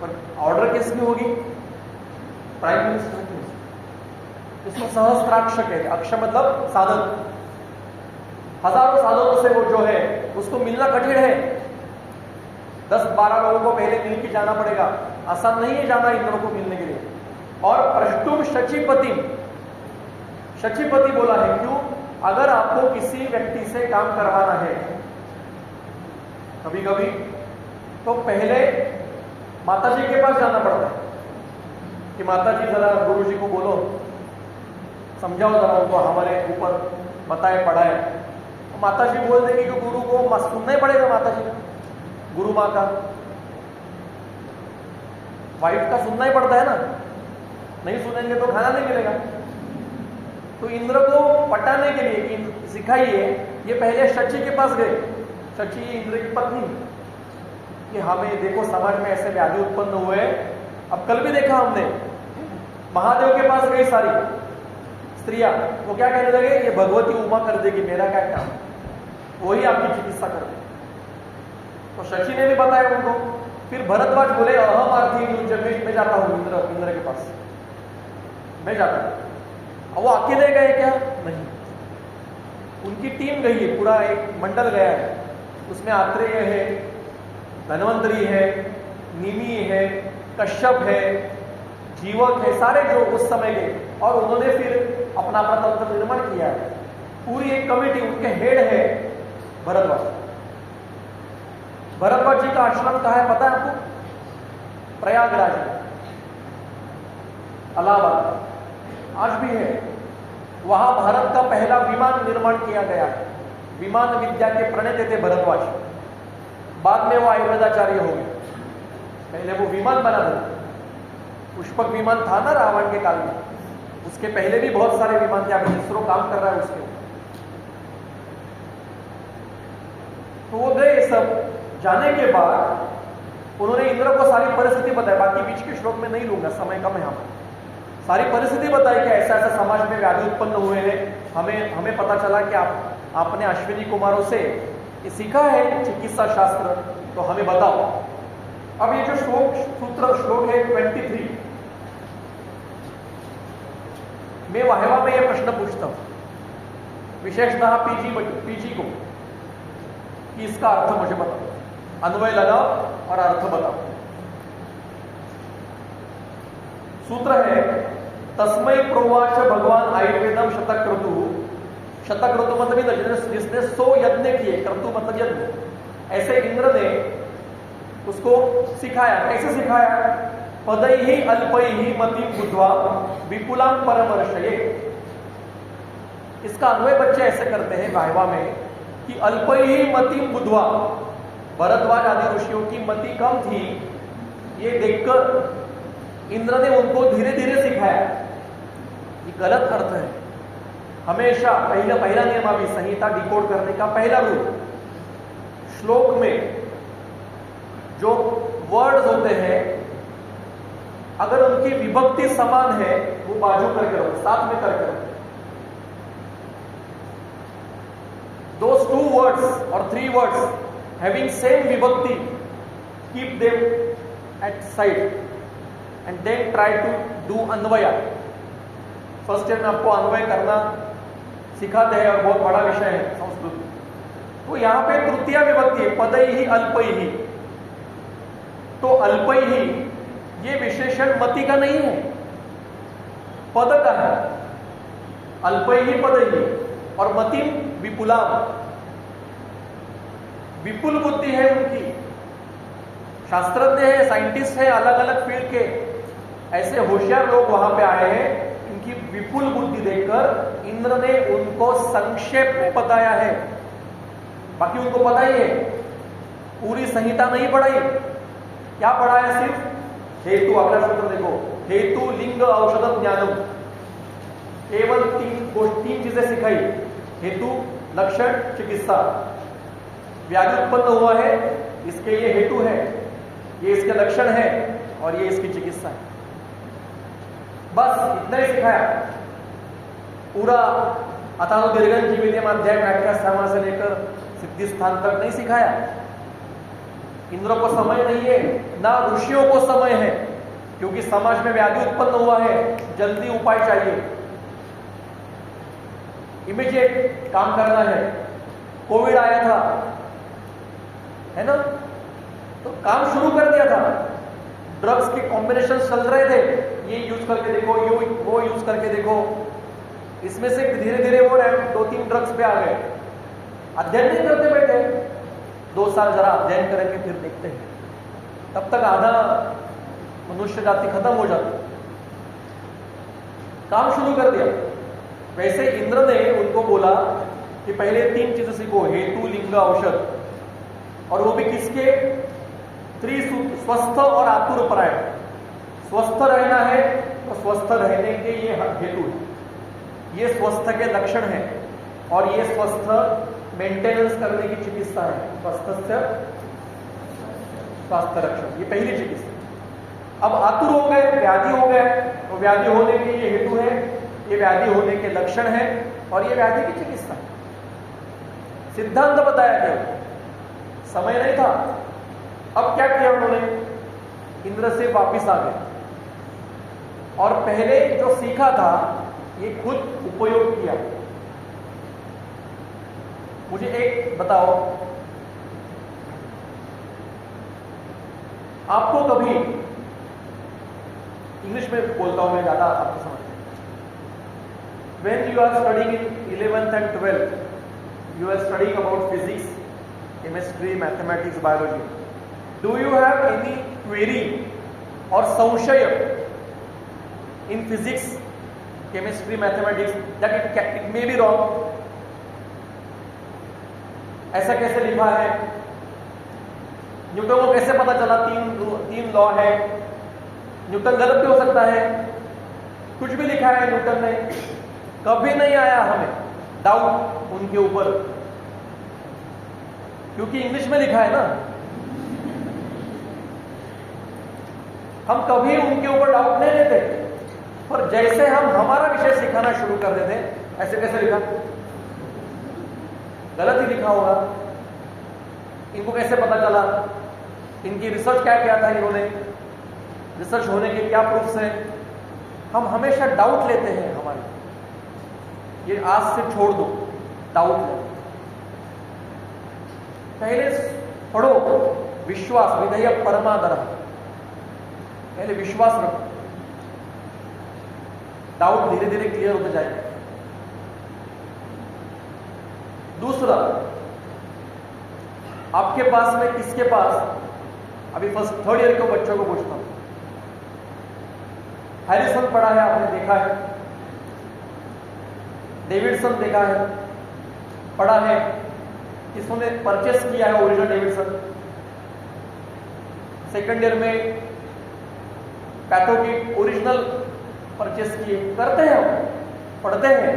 पर ऑर्डर किसकी होगी, प्राइम मिनिस्टर की। इसको सहस्त्राक्ष कहते, अक्ष मतलब साधन, हजारों साधनों से वो जो है उसको मिलना कठिन है। 10-12 लोगों को पहले मिल के जाना पड़ेगा, आसान नहीं है जाना इंद्र को मिलने के लिए। और प्रष्टुम शचीपति, शचीपति बोला है क्यों, अगर आपको किसी व्यक्ति से काम करवाना है कभी कभी, तो पहले माताजी के पास जाना पड़ता है कि माताजी जरा गुरु जी को बोलो, समझाओ जरा उनको, हमारे ऊपर बताए पढ़ाए। तो माताजी बोल देंगे कि गुरु को सुनना ही पड़ेगा, माताजी का, गुरु माँ का, वाइफ का सुनना ही पड़ता है ना, नहीं सुनेंगे तो खाना नहीं मिलेगा। तो इंद्र को पटाने के लिए कि सिखाइए, ये पहले शची के पास गए, शची इंद्र की पत्नी, कि हमें देखो समाज में ऐसे व्याधि उत्पन्न हुए। अब कल भी देखा हमने, महादेव के पास गई सारी स्त्रियां, वो क्या कहने लगे, ये भगवती उमा कर देगी, मेरा क्या काम, वही आपकी चिकित्सा कर देगी। तो शची ने भी बताया उनको। फिर भरद्वाज बोले अहम आर्थी मैं जाता हूं इंद्र के पास, मैं जाता हूं। अब वो अकेले गए क्या, नहीं, उनकी टीम गई है, पूरा एक मंडल गया है, उसमें आत्रेय है, धन्वंतरी है, निमि है, कश्यप है, जीवक है, सारे जो उस समय के, और उन्होंने फिर अपना अपना तंत्र निर्माण किया है। पूरी एक कमेटी, उनके हेड है भरद्वाज। भरद्वाज जी का आश्रम कहाँ है पता है आपको, प्रयागराज में, इलाहाबाद आज भी है। वहां भारत का पहला विमान निर्माण किया गया है, विमान विद्या के प्रणेता थे भरद्वाज, बाद में वो आयुर्वेदाचार्य हो गए, पहले वो विमान बना था। पुष्पक विमान था ना रावण के काल में, उसके पहले भी बहुत सारे विमान थे, अभी इसरो काम कर रहा है उसके। तो वो गए, सब जाने के बाद उन्होंने इंद्र को सारी परिस्थिति बताई, बाकी बीच के श्लोक में नहीं लूंगा, समय कम है यहाँ पर। सारी परिस्थिति बताई कि ऐसा ऐसा समाज में व्याधि उत्पन्न हुए हैं, हमें पता चला कि आपने अश्विनी कुमारों से ये सीखा है चिकित्सा शास्त्र, तो हमें बताओ। अब ये जो श्लोक है 23, मैं वाहिवा में ये प्रश्न पूछता हूं, विशेषतः पीजी को, कि इसका अर्थ मुझे बताओ, अन्वय लगाओ और अर्थ बताओ। सूत्र है तस्मै प्रोवाच भगवान आयुर्वेदम शतक्रतु, शतक्रतु मतलब जिसने 100 यज्ञ किए, क्रतु मतलब यज्ञ। ऐसे इंद्र ने उसको सिखाया। कैसे सिखाया? पदैहि अल्पैहि मतिं बुद्ध्वा विपुलां परमर्शये। इसका अन्वय बच्चे ऐसे करते हैं वाइवा में कि अल्पैहि मतिं बुद्ध्वा, भरद्वाज आदि ऋषियों की मति कम थी, ये देखकर इंद्र ने उनको धीरे धीरे सिखाया। ये गलत अर्थ है। हमेशा पहला नियम अभी संहिता डिकोड करने का पहला रूल, श्लोक में जो वर्ड्स होते हैं अगर उनकी विभक्ति समान है वो बाजू करके रखो, साथ में करके रखो। Those 2 words or 3 words having same vibhakti, keep them at side and then try to do Anvay. First year में आपको अन्वय करना सिखाते हैं और बहुत बड़ा विषय है संस्कृत। तो यहां पे तृतीय विभक्ति है पदैहि अल्पैहि। तो अल्पैहि ये विशेषण मति का नहीं है, पद का है। अल्पैहि पदैहि और मति विपुला, विपुल बुद्धि है उनकी। शास्त्रज्ञ है, साइंटिस्ट है, अलग अलग फील्ड के ऐसे होशियार लोग वहां पे आए हैं। इनकी विपुल बुद्धि देखकर इंद्र ने उनको संक्षेप में बताया है। बाकी उनको पता ही है, पूरी संहिता नहीं पढ़ाई। क्या पढ़ाया? सिर्फ हेतु। अगला सूत्र देखो, हेतु लिंग औषधम ज्ञानम। केवल 3 चीजें सिखाई, हेतु, लक्षण, चिकित्सा। व्याधि उत्पन्न हुआ है, इसके ये हेतु है, ये इसके लक्षण है और ये इसकी चिकित्सा है। बस इतना ही सिखाया। पूरा अथानु दीर्घं जीवितम अध्याय व्याख्या सामा से लेकर सिद्धि स्थान तक नहीं सिखाया। इंद्र को समय नहीं है, ना ऋषियों को समय है, क्योंकि समाज में व्याधि उत्पन्न हुआ है, जल्दी उपाय चाहिए, इमीडिएट काम करना है। कोविड आया था, है ना, तो काम शुरू कर दिया था। ड्रग्स के कॉम्बिनेशन चल रहे थे, ये यूज करके देखो, वो यूज करके देखो। इसमें से धीरे धीरे वो 2-3 ड्रग्स पे आ गए। अध्ययन नहीं करते बैठे, 2 साल जरा अध्ययन करेंगे फिर देखते हैं, तब तक आधा मनुष्य जाति खत्म हो जाती। काम शुरू कर दिया। वैसे इंद्र ने उनको बोला कि पहले 3 चीजें सीखो, हेतु, लिंग, औषध। और वो भी किसके? स्वस्थ और आतुर परायण। स्वस्थ रहना है तो स्वस्थ रहने के ये हेतु है, ये स्वस्थ के लक्षण है, और ये स्वस्थ मेंटेनेंस करने की चिकित्सा है। स्वस्थ से स्वास्थ्य रक्षण, ये पहली चिकित्सा। अब आतुर हो गए, व्याधि हो गए, तो व्याधि होने के ये हेतु है, ये व्याधि होने के लक्षण है, और ये व्याधि की चिकित्सा। सिद्धांत बताया गया, समय नहीं था। अब क्या किया उन्होंने? इंद्र से वापिस आ गए और पहले जो सीखा था ये खुद उपयोग किया। मुझे एक बताओ, आपको कभी, इंग्लिश में बोलता हूं मैं, ज्यादा आपको समझ में, when you are studying in 11th and 12th, you are studying about physics, chemistry, mathematics, biology. Do you have any query or संशय in physics, chemistry, mathematics that it may be wrong? ऐसा कैसे लिखा है? न्यूटन को कैसे पता चला 3 लॉ है? न्यूटन गलत भी हो सकता है, कुछ भी लिखा है न्यूटन ने, कभी नहीं आया हमें डाउट उनके ऊपर, क्योंकि इंग्लिश में लिखा है ना। हम कभी उनके ऊपर डाउट नहीं लेते, पर जैसे हम हमारा विषय सिखाना शुरू कर देते, ऐसे कैसे लिखा, गलत ही लिखा होगा। इनको कैसे पता चला? इनकी रिसर्च क्या किया था इन्होंने, रिसर्च होने के क्या प्रूफ्स हैं? हम हमेशा डाउट लेते हैं हमारे, ये आज से छोड़ दो डाउट ले। पहले पढ़ो विश्वास, विधेय परमादर, पहले विश्वास रखो, डाउट धीरे धीरे क्लियर होते जाएगा। दूसरा, आपके पास में, किसके पास अभी फर्स्ट थर्ड ईयर के बच्चों को पूछता हूं, हैरिसन पढ़ा है, आपने देखा है, डेविडसन देखा है, पढ़ा है, किसने परचेस किया है ओरिजिनल डेविडसन? सेकंड ईयर में पैथोकिट ओरिजिनल परचेस किए, करते हैं हम, पढ़ते हैं,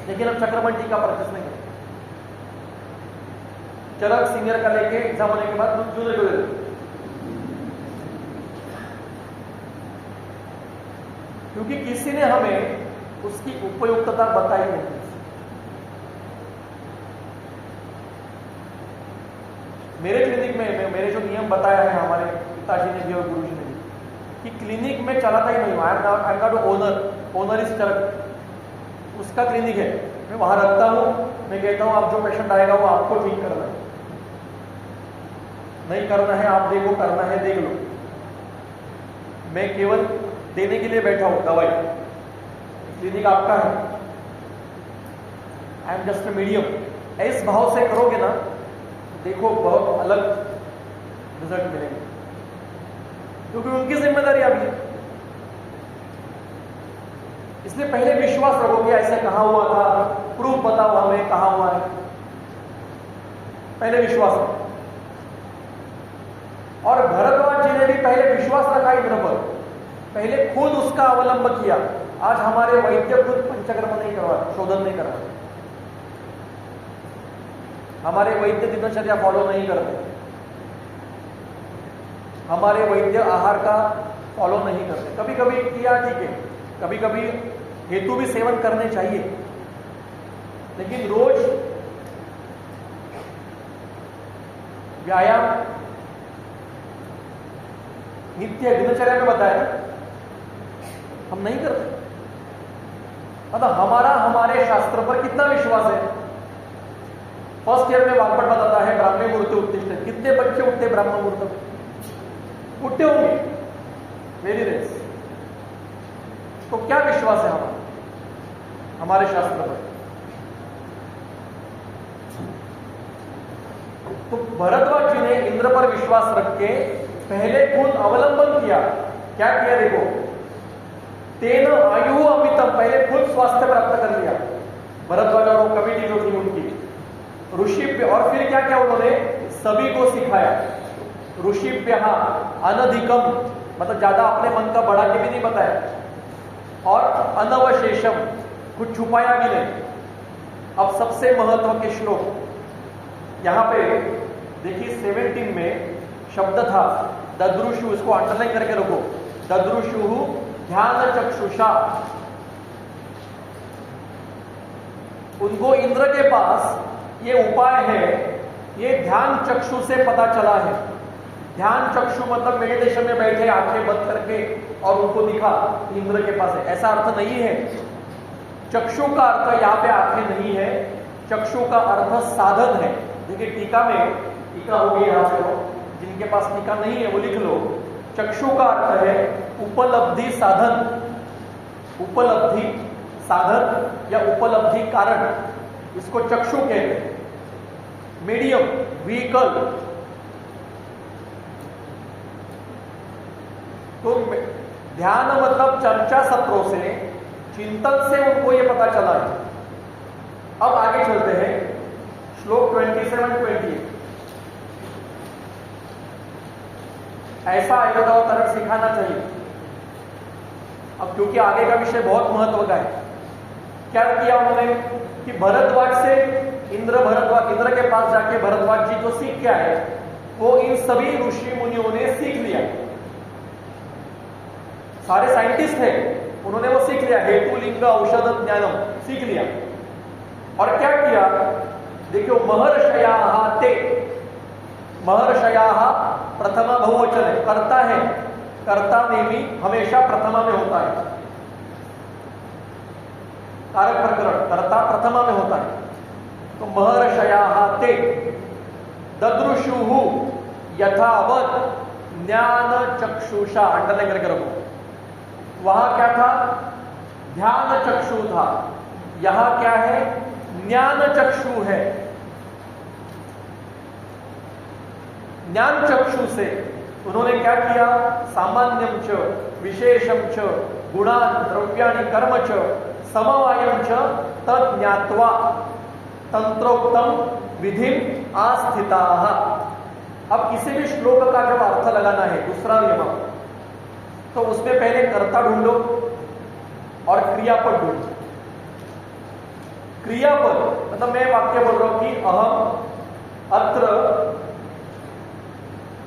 लेकिन हम चक्रमंडी का परचेस नहीं करते। चरक सीनियर का लेके एग्जाम होने के बाद जूनियर को दे देते, क्योंकि किसी ने हमें उसकी उपयुक्तता बताई नहीं। मेरे क्लिनिक में मेरे जो नियम बताया है हमारे पिताजी ने भी और गुरुजी ने भी, कि क्लिनिक में चलाता ही नहीं हूं, I am not owner is Charak, उसका क्लिनिक है, मैं वहां रखता हूं, मैं कहता हूं आप जो पेशेंट आएगा वो आपको ठीक करना है, नहीं करना है आप देखो, करना है देख लो, मैं केवल देने के लिए बैठा हूं दवाई, क्लिनिक आपका है, I am just a medium. इस भाव से करोगे ना, देखो बहुत अलग रिजल्ट मिलेंगे, क्योंकि उनकी जिम्मेदारी अभी। इसलिए पहले विश्वास रखो कि ऐसे कहा हुआ था, प्रूफ बताओ हमें कहा हुआ है, पहले विश्वास रखो। और भरद्वाज जी ने भी पहले विश्वास रखा इंद्र पर, पहले खुद उसका अवलंब किया। आज हमारे वैद्य खुद पंचकर्म नहीं करवा, शोधन नहीं करवा, हमारे वैद्य दिनचर्या फॉलो नहीं करते, हमारे वैद्य आहार का फॉलो नहीं करते। कभी कभी किया ठीक है, कभी कभी हेतु भी सेवन करने चाहिए, लेकिन रोज व्यायाम नित्य दिनचर्या में बताया, हम नहीं करते। मतलब हमारा हमारे शास्त्र पर कितना विश्वास है। फर्स्ट ईयर में वाग्भट बताता है ब्राह्मण मुहूर्त उत्तिष्ठ, कितने बच्चे उठते ब्राह्मण मुहूर्त में? उठते होंगे, वेरी रेस। तो क्या विश्वास है हमारे शास्त्र पर? तो भरद्वाज जी ने इंद्र पर विश्वास रख के पहले खुद अवलंबन किया। क्या किया देखो, तेन आयु अमितम, पहले खुद स्वास्थ्य प्राप्त कर लिया भरद्वाज और कमिटी जो थी उनकी, ऋषिभ्य, और फिर क्या क्या उन्होंने सभी को सिखाया। ऋषिभ्य अनधिकम, मतलब ज्यादा अपने मन का बढ़ा के भी नहीं बताया, और अनवशेषम, कुछ छुपाया भी नहीं। अब सबसे महत्व के श्लोक यहां पे देखिए 17 में शब्द था ददृशु, इसको अंडरलाइन करके रखो, ददृशु ध्यान चक्षुषा। उनको इंद्र के पास ये उपाय है, ये ध्यान चक्षु से पता चला है। ध्यान चक्षु मतलब मेडिटेशन में बैठे आंखें बंद करके और उनको दिखा इंद्र के पास है, ऐसा अर्थ नहीं है। चक्षु का अर्थ यहाँ पे आंखें नहीं है, चक्षु का अर्थ साधन है। देखिए टीका में, टीका होगी यहां से, जिनके पास टीका नहीं है वो लिख लो। चक्षु का अर्थ है उपलब्धि साधन, उपलब्धि साधन या उपलब्धि कारण, इसको चक्षु कहते हैं। मीडियम, व्हीकल, तो ध्यान मतलब चर्चा सत्रों से, चिंतन से उनको ये पता चला है। अब आगे चलते हैं, श्लोक 27-28। ऐसा आयुर्वेद सिखाना चाहिए। अब क्योंकि आगे का विषय बहुत महत्व का है, क्या किया उन्होंने कि भरद्वाज से इंद्र के पास जाके भरद्वाज जी जो सीख के आए वो इन सभी ऋषि मुनियों ने सीख लिया। सारे साइंटिस्ट हैं, उन्होंने वो सीख लिया, हेतु लिंग औषध ज्ञानम सीख लिया। और क्या किया देखियो, महर्षयाः प्रथमा बहुवचन है, कर्ता है, कर्ता नेमी हमेशा प्रथमा में होता है, कारक प्रकरण कर्ता प्रथमा में होता है। तो महर्षयाः ते ददृशुः यथावत् ज्ञान चक्षुषा, अंडरलाइन करके रखो। वहां क्या था? ध्यान चक्षु था, यहां क्या है? ज्ञान चक्षु है। ज्ञान चक्षु से उन्होंने क्या किया? सामान्यम च विशेषम च गुणान द्रव्याणि कर्म च समवायम च तद ज्ञात्वा तंत्रोक्तम विधि आस्थिताः। अब किसी भी श्लोक का जब अर्थ लगाना है, दूसरा नियम, तो उसमें पहले कर्ता ढूंढो और क्रियापद ढूंढो। क्रियापद मतलब मैं वाक्य बोल रहा हूं कि अहम अत्र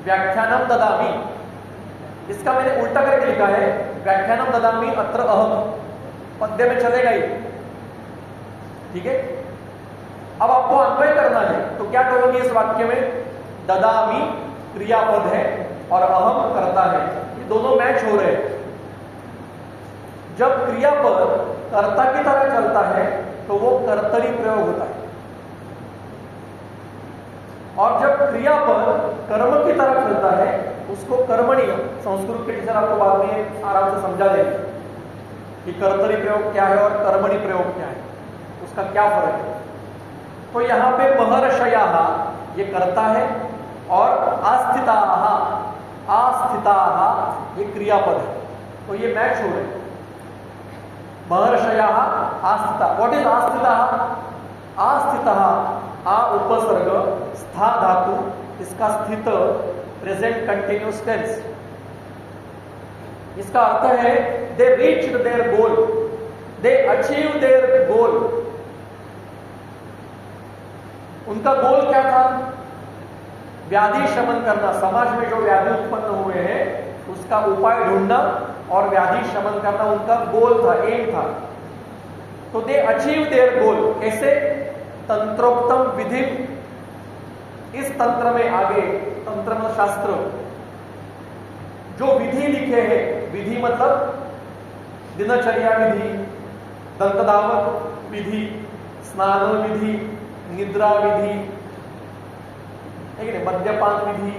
व्याख्यानम ददामि, इसका मैंने उल्टा करके लिखा है व्याख्यानम ददामि अत्र अहम, पद्य में चलेगा ही, ठीक है। अब आपको अन्वय करना है तो क्या करोगे इस वाक्य में? ददामि क्रियापद है और अहम कर्ता है, ये दोनों मैच हो रहे हैं। जब क्रियापद कर्ता की तरह चलता है तो वो कर्तरी प्रयोग होता है, और जब क्रियापद कर्म की तरह चलता है उसको कर्मणि, संस्कृत के टीचर आपको बाद में आराम से समझा देंगे कि कर्तरी प्रयोग क्या है और कर्मणि प्रयोग क्या है, उसका क्या फर्क है। तो यहां पे महर्षयाः ये कर्ता है और आस्थिताः आस्थिताः ये क्रियापद है, तो ये मैच हो रहे हैं। महर्षयाः आस्थिता, व्हाट इज आस्थिताः? आस्थितः आ उपसर्ग स्था धातु, इसका स्थित प्रेजेंट कंटिन्यूस टेंस। इसका अर्थ है they reached there goal, they achieve their गोल। उनका गोल क्या था? व्याधि शमन करना, समाज में जो व्याधि उत्पन्न हुए हैं उसका उपाय ढूंढना और व्याधि शमन करना उनका गोल था, एम था। तो दे अचीव देयर गोल, कैसे? तंत्रोक्तम विधि, इस तंत्र में आगे, तंत्र में शास्त्र जो विधि लिखे हैं, विधि मतलब दिनचर्या विधि, दंतधावक विधि, स्नान विधि, निद्रा विधि, ठीक है, मद्यपान विधि,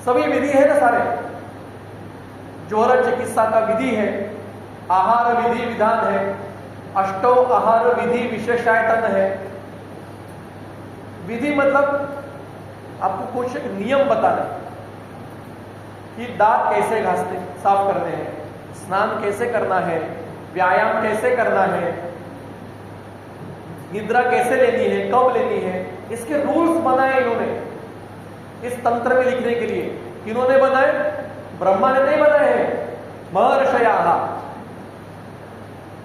सभी विधि है ना सारे। जोहर चिकित्सा का विधि है, आहार विधि विधान है, अष्टो आहार विधि विशेषायतन है। विधि मतलब आपको कुछ एक नियम बताना कि दांत कैसे घासने साफ करने हैं, स्नान कैसे करना है, व्यायाम कैसे करना है, निद्रा कैसे लेनी है, कब लेनी है, इसके रूल्स बनाए इन्होंने इस तंत्र में लिखने के लिए। किन्होंने बनाए? ब्रह्मा ने नहीं बनाए हैं, महर्षयाः,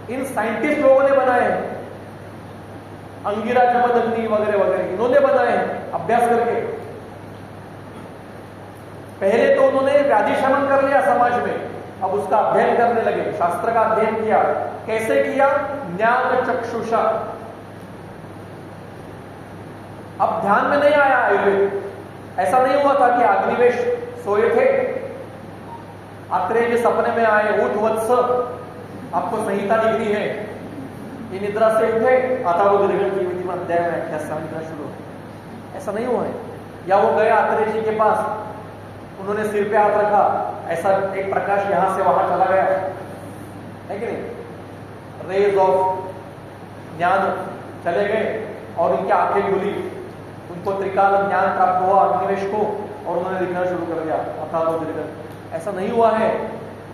इन साइंटिस्ट लोगों ने बनाए हैं, अंगिरा जमदग्नि वगैरह वगैरह इन्होंने बनाए हैं अभ्यास करके। पहले तो उन्होंने व्याधि शमन कर लिया समाज में, अब उसका अध्ययन करने लगे, शास्त्र का अध्ययन किया। कैसे किया? ज्ञान चक्षुषा। अब ध्यान में नहीं आया आयुर्वेद, ऐसा नहीं हुआ था कि अग्निवेश सोए थे, आत्रेय सपने में आए, उठ वत्स, आपको संहिता दिख रही है, ये निद्रा से उठे, अथावोदृगण की विधि में अध्याय में व्याख्या समझना शुरू, ऐसा नहीं हुआ है। या वो गए आत्रेय जी के पास, उन्होंने सिर पे हाथ रखा, ऐसा एक प्रकाश यहां से वहां चला गया है कि नहीं, रेज ऑफ ज्ञान चले गए और उनकी आंखें खुली, उनको त्रिकाल ज्ञान प्राप्त हुआ अग्निवेश को, और उन्होंने लिखना शुरू कर दिया अथावोदृगण। ऐसा नहीं हुआ है,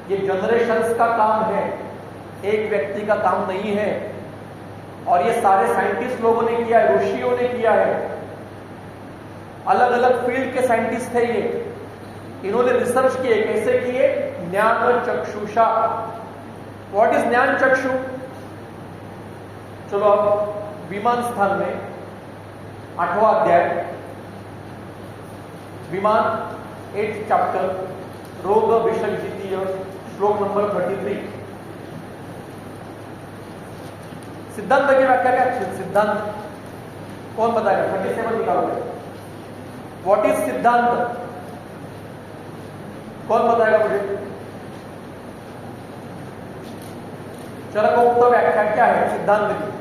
ये जनरेशंस का काम है, एक व्यक्ति का काम नहीं है। और ये सारे साइंटिस्ट लोगों ने किया है, ऋषियों ने किया है, अलग अलग फील्ड के साइंटिस्ट थे ये, इन्होंने रिसर्च किए। कैसे किए? ज्ञान चक्षुषा। व्हाट इज ज्ञान चक्षु? चलो अब विमान स्थान में 8वां अध्याय, विमान 8th चैप्टर, रोग विषय द्वितीय, श्लोक नंबर 33। सिद्धांत की व्याख्या क्या है? सिद्धांत कौन बताएगा? 37 निकालोगे। व्हाट इज सिद्धांत? कौन बताएगा मुझे? चरकोक्त व्याख्या क्या है सिद्धांत की?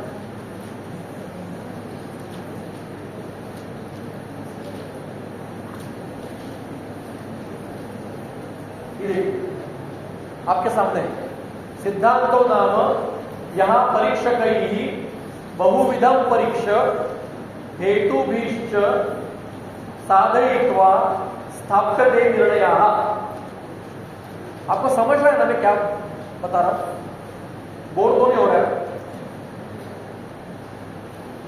आपके सामने सिद्धांतो नाम यहां परीक्षक ही बहुविधम परीक्ष हेतुभिश्च साधयित्वा स्थाप्यते निर्णयाः। आपको समझ रहा है ना मैं क्या बता रहा हूं? बोर तो नहीं हो रहा है?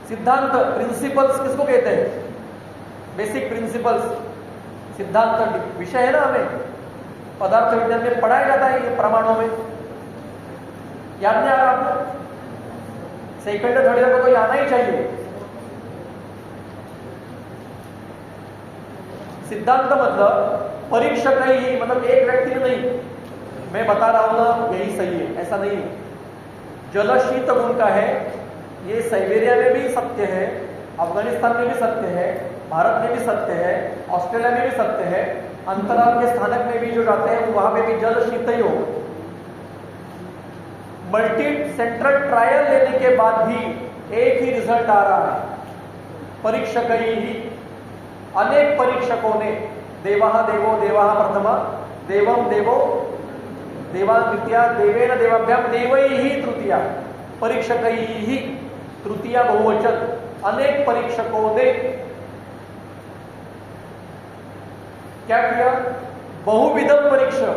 सिद्धांत, प्रिंसिपल्स किसको कहते हैं? बेसिक प्रिंसिपल्स, सिद्धांत विषय है ना, हमें पदार्थ विज्ञान में पढ़ाया जाता है ये प्रमाणों में। याद नहीं आ रहा आपको? सेकंड थर्ड ईयर को तो आना ही चाहिए। सिद्धांत मतलब परीक्षक ही, मतलब एक व्यक्ति नहीं, मैं बता रहा हूं ना यही सही है, ऐसा नहीं है। जल शीत गुण का है, ये साइबेरिया में भी सत्य है, अफगानिस्तान में भी सत्य है, भारत में भी सत्य है, ऑस्ट्रेलिया में भी सत्य है, अंतराल के स्थानक में भी जो जाते हैं वहां पे भी जल शीत ही होगा। मल्टी सेंट्रल ट्रायल लेने के बाद भी एक ही रिजल्ट आ रहा है। परीक्षक ही, अनेक परीक्षकों ने देवाः देवो देवाः प्रथमा, देवम देवो देवा द्वितीया, देवेन देवाभ्याम देवैः तृतीया, परीक्षक ही तृतीया बहुवचन। अनेक परीक्षकों ने क्या किया? बहुविधम परीक्षा,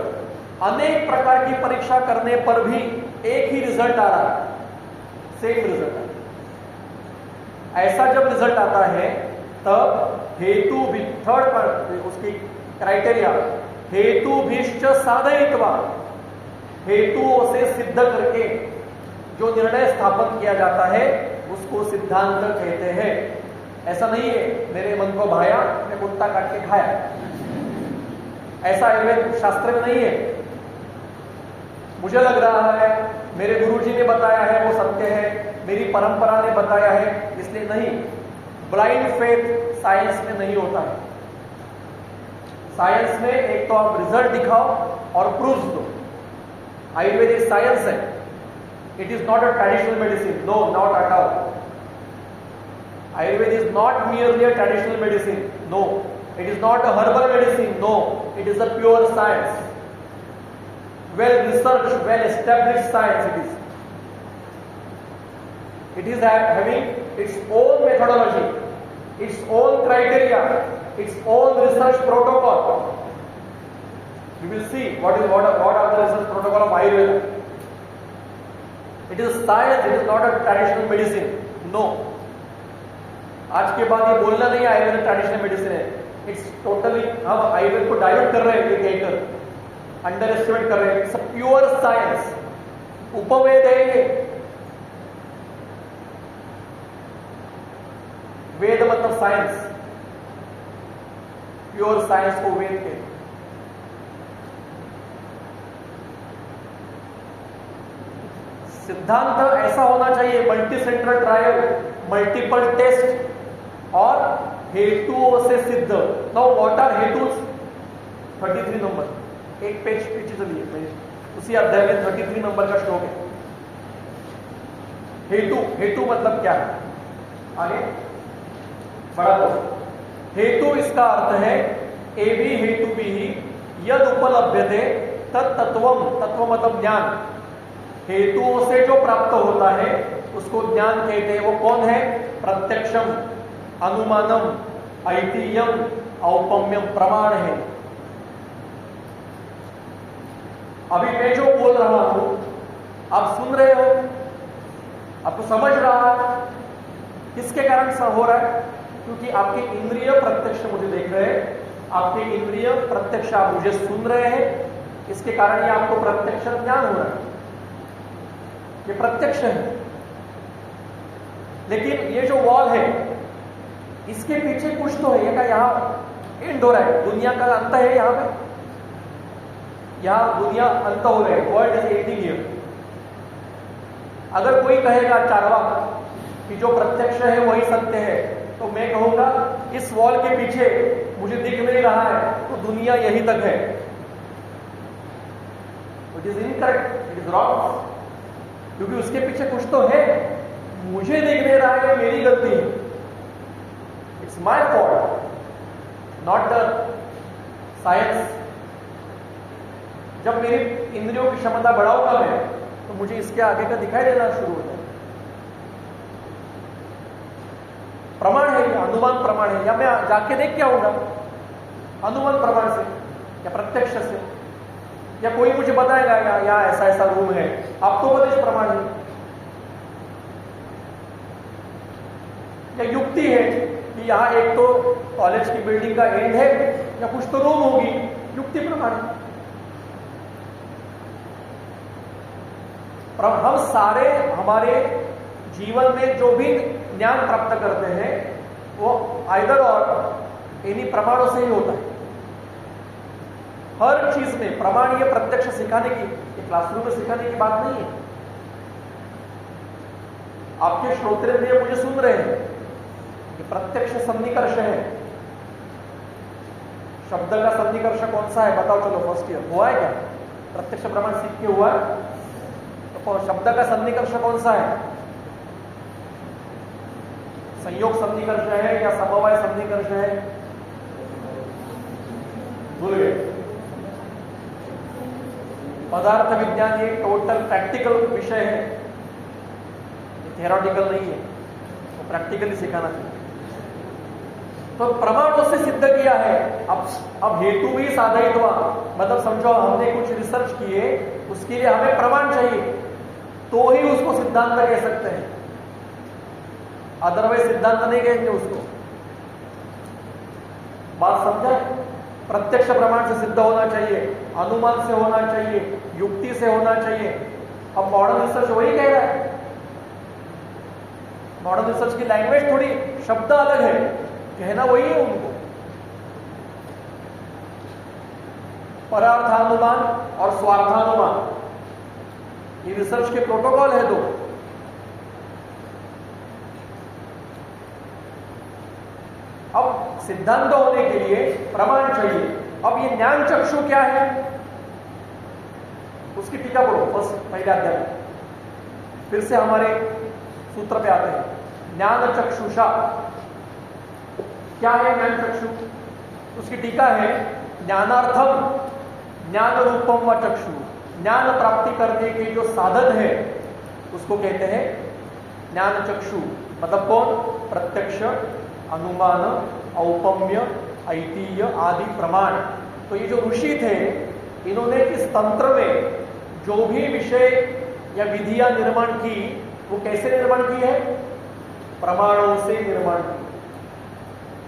अनेक प्रकार की परीक्षा करने पर भी एक ही रिजल्ट आ रहा है, सेम रिजल्ट। ऐसा जब रिजल्ट आता है तब हेतु भी, थर्ड पर उसकी क्राइटेरिया, हेतु भीश्च साधयित्वा, हेतुओं से सिद्ध करके जो निर्णय स्थापन किया जाता है उसको सिद्धांत कहते हैं। ऐसा नहीं है मेरे मन को भाया मैं कुत्ता काट के खाया, ऐसा आयुर्वेद शास्त्र में नहीं है। मुझे लग रहा है, मेरे गुरुजी ने बताया है वो सत्य है, मेरी परंपरा ने बताया है, इसलिए नहीं। ब्लाइंड फेथ साइंस में नहीं होता है। साइंस में एक तो आप रिजल्ट दिखाओ और प्रूफ दो। आयुर्वेदिक साइंस है, it is not a traditional medicine, no not at all. Ayurveda is not merely a traditional medicine, no. It is not a herbal medicine, no. It is a pure science, well researched, well established science it is. It is having its own methodology, its own criteria, its own research protocol. You will see what are the research protocol of Ayurveda. It is science, it is not a traditional medicine, no. आज के बाद ये बोलना नहीं है आयुर्वेद ट्रेडिशनल मेडिसिन है। इट्स टोटली, हम आयुर्वेद को डाइल्यूट कर रहे हैं, कहकर अंडर एस्टिमेट कर रहे हैं। इट्स अ प्योर साइंस, उपवेद है ये। वेद मतलब साइंस, प्योर साइंस को वेद के। सिद्धांत ऐसा होना चाहिए, multi central trial, multiple test और हेतुओं से सिद्ध। नाउ व्हाट आर हेतुस? 33 नंबर, एक पेज पीछे चलिए, उसी अध्याय में 33 नंबर का श्लोक है। हेतु, हेतु मतलब क्या है? आगे बढ़ा दो। हेतु इसका अर्थ है एवि हेतु भी ही यद उपलभ्यते तत्तत्वम, तत्व मतलब ज्ञान। हेतुओं से जो प्राप्त होता है उसको ज्ञान कहते हैं। वो कौन है? प्रत्यक्षम, अनुमानम, ऐतिह्यम, औपम्यम, प्रमाण है। अभी मैं जो बोल रहा हूं आप सुन रहे हो, आपको समझ रहा है, किसके कारण सा हो रहा है? क्योंकि आपके इंद्रिय प्रत्यक्ष मुझे देख रहे हैं, आपके इंद्रिय प्रत्यक्ष आप मुझे सुन रहे हैं, इसके कारण ये आपको प्रत्यक्ष ज्ञान हो रहा है, ये प्रत्यक्ष है। लेकिन ये जो वॉल है इसके पीछे कुछ तो है, ये का यहाँ एंड हो रहा है, दुनिया का अंत है, यहाँ पे यहाँ दुनिया अंत हो रहा है, वर्ल्ड इज एंडिंग हियर। अगर कोई कहेगा चार्वाक कि जो प्रत्यक्ष है वही सत्य है, तो मैं कहूंगा इस वॉल के पीछे मुझे दिख नहीं रहा है तो दुनिया यहीं तक है। It is incorrect, it is wrong, क्योंकि उसके पीछे कुछ तो है, मुझे दिख नहीं रहा है, मेरी गलती है, it's my fault, not the science. जब मेरी इंद्रियों की क्षमता बढ़ाऊंगा मैं, तो मुझे इसके आगे का दिखाई देना शुरू हो जाए। प्रमाण है, अनुमान प्रमाण है, या मैं जाके देख के आऊंगा। अनुमान प्रमाण से या प्रत्यक्ष से, या कोई मुझे बताएगा या ऐसा ऐसा रूम है, आप्तोपदेश प्रमाण है, या युक्ति है कि यहाँ एक तो कॉलेज की बिल्डिंग का एंड है या कुछ तो रूम होगी, युक्ति प्रमाण है। हम सारे हमारे जीवन में जो भी ज्ञान प्राप्त करते हैं वो आइदर और इन्हीं प्रमाणों से ही होता है। हर चीज में प्रमाण, ये प्रत्यक्ष सिखाने की, ये क्लासरूम में सिखाने की बात नहीं है। आपके श्रोतेंद्रिय मुझे सुन रहे हैं, ये प्रत्यक्ष सन्निकर्ष है। शब्द का सन्निकर्ष कौन सा है बताओ, चलो फर्स्ट ईयर हुआ है क्या? प्रत्यक्ष प्रमाण सीख के हुआ है? तो शब्द का सन्निकर्ष कौन सा है? संयोग सन्निकर्ष है या समवाय सन्निकर्ष है? भूल गए? पदार्थ विज्ञान ये टोटल प्रैक्टिकल विषय है, थ्योरेटिकल नहीं है, तो प्रैक्टिकली सिखाना चाहिए। तो प्रमाणों से सिद्ध किया है। अब हेतु भी साधित हुआ, मतलब समझो हमने कुछ रिसर्च किए, उसके लिए हमें प्रमाण चाहिए तो ही उसको सिद्धांत कह सकते हैं, अदरवाइज सिद्धांत नहीं कहेंगे उसको। बात समझा? प्रत्यक्ष प्रमाण से सिद्ध होना चाहिए, अनुमान से होना चाहिए, युक्ति से होना चाहिए। अब मॉडर्न रिसर्च वही कह रहा है। मॉडर्न रिसर्च की लैंग्वेज थोड़ी शब्द अलग है, कहना वही है उनको। परार्थानुमान और स्वार्थानुमान, ये रिसर्च के प्रोटोकॉल है दो। अब सिद्धांत होने के लिए प्रमाण चाहिए। अब ये ज्ञान चक्षु क्या है, उसकी टीका पढ़ो, फर्स्ट पहले अध्याय। फिर से हमारे सूत्र पे आते हैं। ज्ञान चक्षुषा क्या है? ज्ञान चक्षु, उसकी टीका है ज्ञानार्थम ज्ञान रूपम व चक्षु। ज्ञान प्राप्ति करने के जो साधन है उसको कहते हैं ज्ञान चक्षु। मतलब कौन? प्रत्यक्ष, अनुमान, औपम्य, ऐतीय आदि प्रमाण। तो ये जो ऋषि थे, इन्होंने इस तंत्र में जो भी विषय या विधियां निर्माण की, वो कैसे निर्माण की है? प्रमाणों से निर्माण की।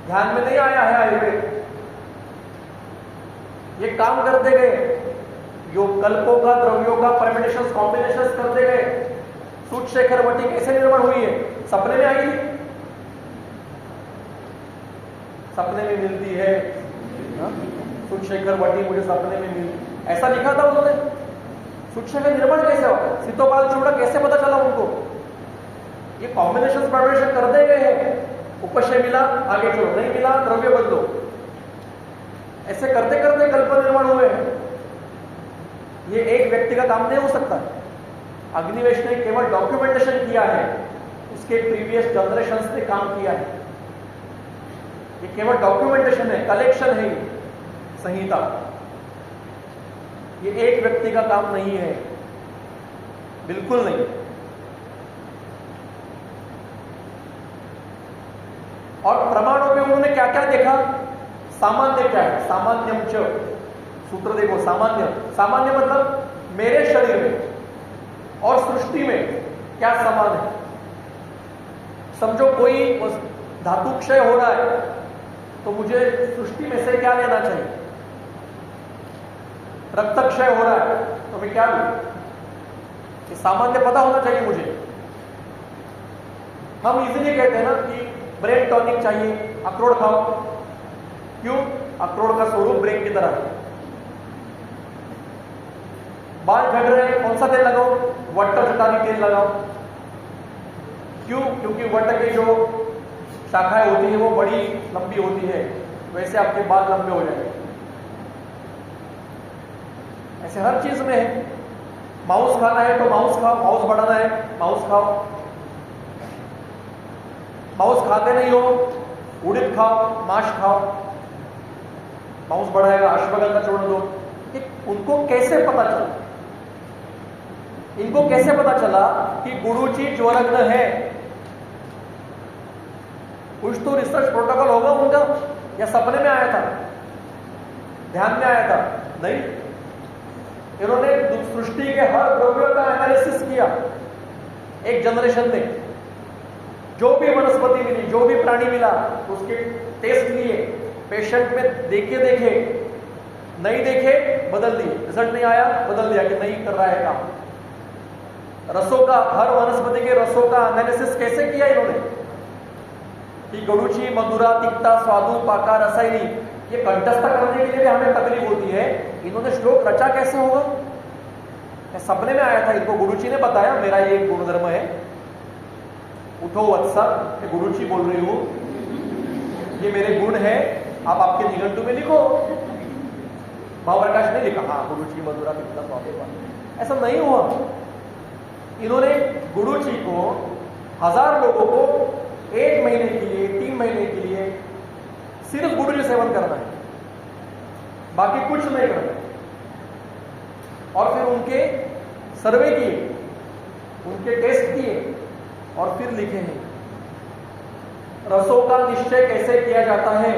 ध्यान में नहीं आया है आयुर्वेद, ये काम करते गए, योग कल्पों का, द्रव्यों का परम्यूटेशंस, कॉम्बिनेशंस करते गए। सूत्रशेखर वटी कैसे निर्माण हुई है? सपने में आई थी, सपने में मिलती है। सूत्रशेखर वटी मुझे सपने में मिली, ऐसा लिखा था उन्होंने। सूत्रशेखर निर्माण कैसे हुआ? सीतोपाल चूड़ा कैसे पता चला उनको? ये कॉम्बिनेशंस परम्यूटेशन करते गए हैं। उपशय मिला, आगे चलो, नहीं मिला, द्रव्य बदलो, ऐसे करते करते कल्प निर्माण हुए हैं। ये एक व्यक्ति का काम नहीं हो सकता। अग्निवेश ने केवल डॉक्यूमेंटेशन किया है, उसके प्रीवियस जनरेशंस ने काम किया है। ये केवल डॉक्यूमेंटेशन है, कलेक्शन है, संहिता। ये एक व्यक्ति का काम नहीं है, बिल्कुल नहीं। और प्रमाणों में उन्होंने क्या क्या देखा? सामान्य क्या है? सामान्यम च, सूत्र देखो, सामान्य। सामान्य मतलब मेरे शरीर में और सृष्टि में क्या समान है। समझो कोई धातु क्षय हो रहा है, तो मुझे सृष्टि में से क्या लेना चाहिए? रक्त क्षय हो रहा है तो मैं क्या लूं? ये सामान्य पता होना चाहिए मुझे। हम इजीली कहते हैं ना कि ब्रेन टॉनिक चाहिए, अखरोट खाओ। क्यों? अखरोट का स्वरूप ब्रेन की तरह है। बाल झड़ रहे हैं, कौन सा तेल लगाओ? वट चटानी तेल लगाओ। क्यों? क्योंकि वट की जो शाखाएं होती है वो बड़ी लंबी होती है, वैसे आपके बाल लंबे हो जाएंगे। ऐसे हर चीज में है। मांस खाना है तो मांस खाओ, मांस बढ़ाना है मांस खाओ। मांस खाते नहीं हो, उड़द खाओ, माश खाओ, मांस बढ़ाएगा। अश्वगंधा छोड़ दो। उनको कैसे पता चला? इनको कैसे पता चला कि गुरुजी ज्वरग्न है? कुछ तो रिसर्च प्रोटोकॉल होगा उनका, या सपने में आया था? ध्यान में आया था? नहीं। इन्होंने सृष्टि के हर द्रव्य का एनालिसिस किया एक जनरेशन में। जो भी वनस्पति मिली, जो भी प्राणी मिला, उसके टेस्ट लिए, पेशेंट में देखे, नहीं देखे बदल दिए, रिजल्ट नहीं आया बदल दिया कि नहीं कर रहा है काम। रसों का, हर वनस्पति के रसों का एनालिसिस कैसे किया इन्होंने कि गड़ुची, मधुरा, तिक्ता, स्वादु, पाका, रसायनी, ये कंठस्थ करने के लिए भी हमें तकलीफ होती है। इन्होंने श्लोक रचा कैसे होगा? सपने में आया था, इनको गुरुजी ने बताया मेरा ये गुणधर्म है। उठो वत्सा, गुरुजी बोल रही हूं, ये मेरे गुण है, आप आपके निघंटु में लिखो। महाप्रकाश ने लिखा, हाँ गुरुजी मधुरा, तिक्ता, स्वादु। ऐसा नहीं हुआ। इन्होंने गुरुजी को 1000 लोगों को 1 महीने के लिए, 3 महीने के लिए सिर्फ गुरुजी सेवन करना है, बाकी कुछ नहीं करना। और फिर उनके सर्वे किए, उनके टेस्ट किए और फिर लिखे हैं। रसों का निश्चय कैसे किया जाता है,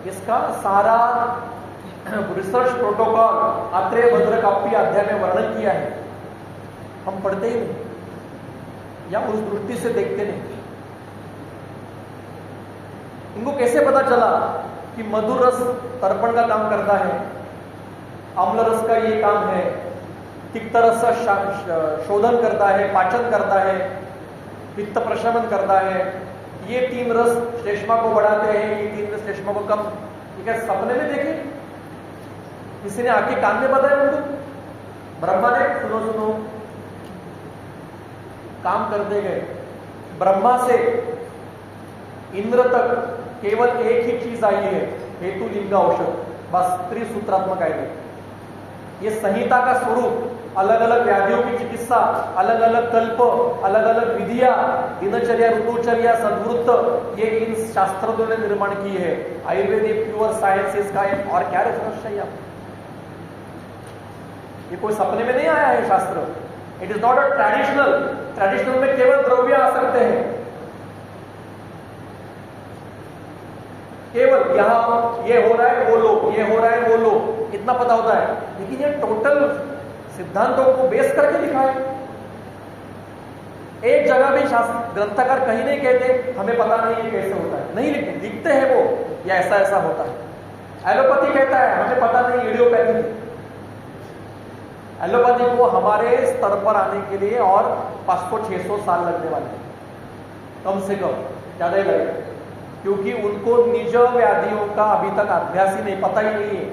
इसका सारा रिसर्च प्रोटोकॉल आत्रेय भद्रकाप्य अध्याय में वर्णन किया है। हम पढ़ते ही नहीं या उस दृष्टि से देखते नहीं। इनको कैसे पता चला कि मधुर रस तर्पण का काम करता है, अम्ल रस का ये काम है, तिक्त रस शोधन करता है, पाचन करता है, पित्त प्रशमन करता है, ये 3 रस श्लेष्मा को बढ़ाते हैं, ये 3 रस श्लेष्मा को कम। ठीक है, सपने में देखे, किसी ने आके कान में बताया उनको? ब्रह्मा ने सुनो काम करते गए। ब्रह्मा से इंद्र तक केवल एक ही चीज आई है, हेतु लिंग औषध, बस त्रिसूत्रात्मक आई है। ये संहिता का स्वरूप, अलग अलग व्याधियों की चिकित्सा, अलग अलग कल्प, अलग अलग विधियां, दिनचर्या, ऋतुचर्या, सद्वृत्त, ये इन शास्त्रों ने निर्माण की है। आयुर्वेदिक प्योर साइंसेस का और क्या रेफरेंस चाहिए आपको? ये कोई सपने में नहीं आया है शास्त्र। It is not a traditional में केवल द्रव्य आ सकते हैं, केवल यहां ये हो रहा है वो लो, ये हो रहा है वो लो, इतना पता होता है। लेकिन ये टोटल सिद्धांतों को बेस करके लिखा है। एक जगह भी शास्त्र ग्रंथकार कहीं नहीं कहते हमें पता नहीं ये कैसे होता है, नहीं लिखते, लिखते हैं वो या ऐसा ऐसा होता है। एलोपैथी कहता है हमें पता नहीं, इडियोपैथी। एलोपैथी को हमारे स्तर पर आने के लिए और 500-600 साल लगने वाले हैं, कम से कम, ज्यादा ही लगेगा, क्योंकि उनको निज व्याधियों का अभी तक अभ्यास ही नहीं, पता ही नहीं है।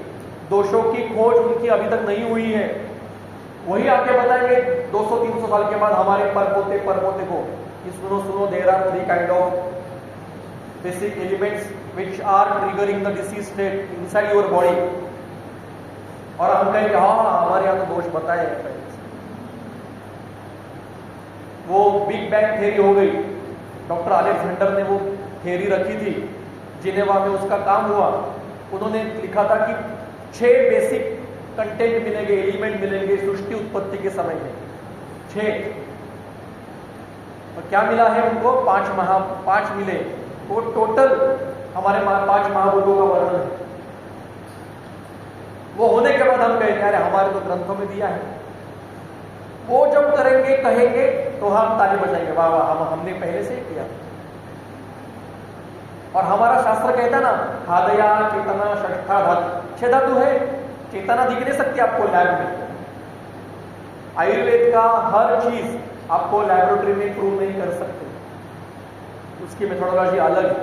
दोषों की खोज उनकी अभी तक नहीं हुई है। वही आके बताएंगे 200-300 साल के बाद हमारे परपोते को कि सुनो there are 3 kind of basic elements which are triggering the disease state inside your body. और हम कहेंगे हाँ हमारे यहाँ तो दोष बताए हैं। वो बिग बैंग थ्योरी हो गई, डॉक्टर अलेक्जेंडर ने वो थ्योरी रखी थी, जिनेवा में उसका काम हुआ। उन्होंने लिखा था कि 6 बेसिक कंटेंट मिलेंगे, एलिमेंट मिलेंगे सृष्टि उत्पत्ति के समय में, 6। और क्या मिला है उनको? 5 मिले। वो टोटल हमारे 5 महाभूतों का वर्णन है। वो होने के बाद हम कहेंगे अरे हमारे तो ग्रंथों में दिया है। वो जब करेंगे कहेंगे तो हम ताली बजाएंगे, वाह वाह हमने पहले से ही किया। और हमारा शास्त्र कहता ना, हादया चेतना षष्ठा धातु, 6 धातु है, चेतना दिख नहीं सकती आपको लैब में। आयुर्वेद का हर चीज आपको लैबोरेटरी में प्रूव नहीं कर सकते, उसकी मेथोडोलॉजी अलग है।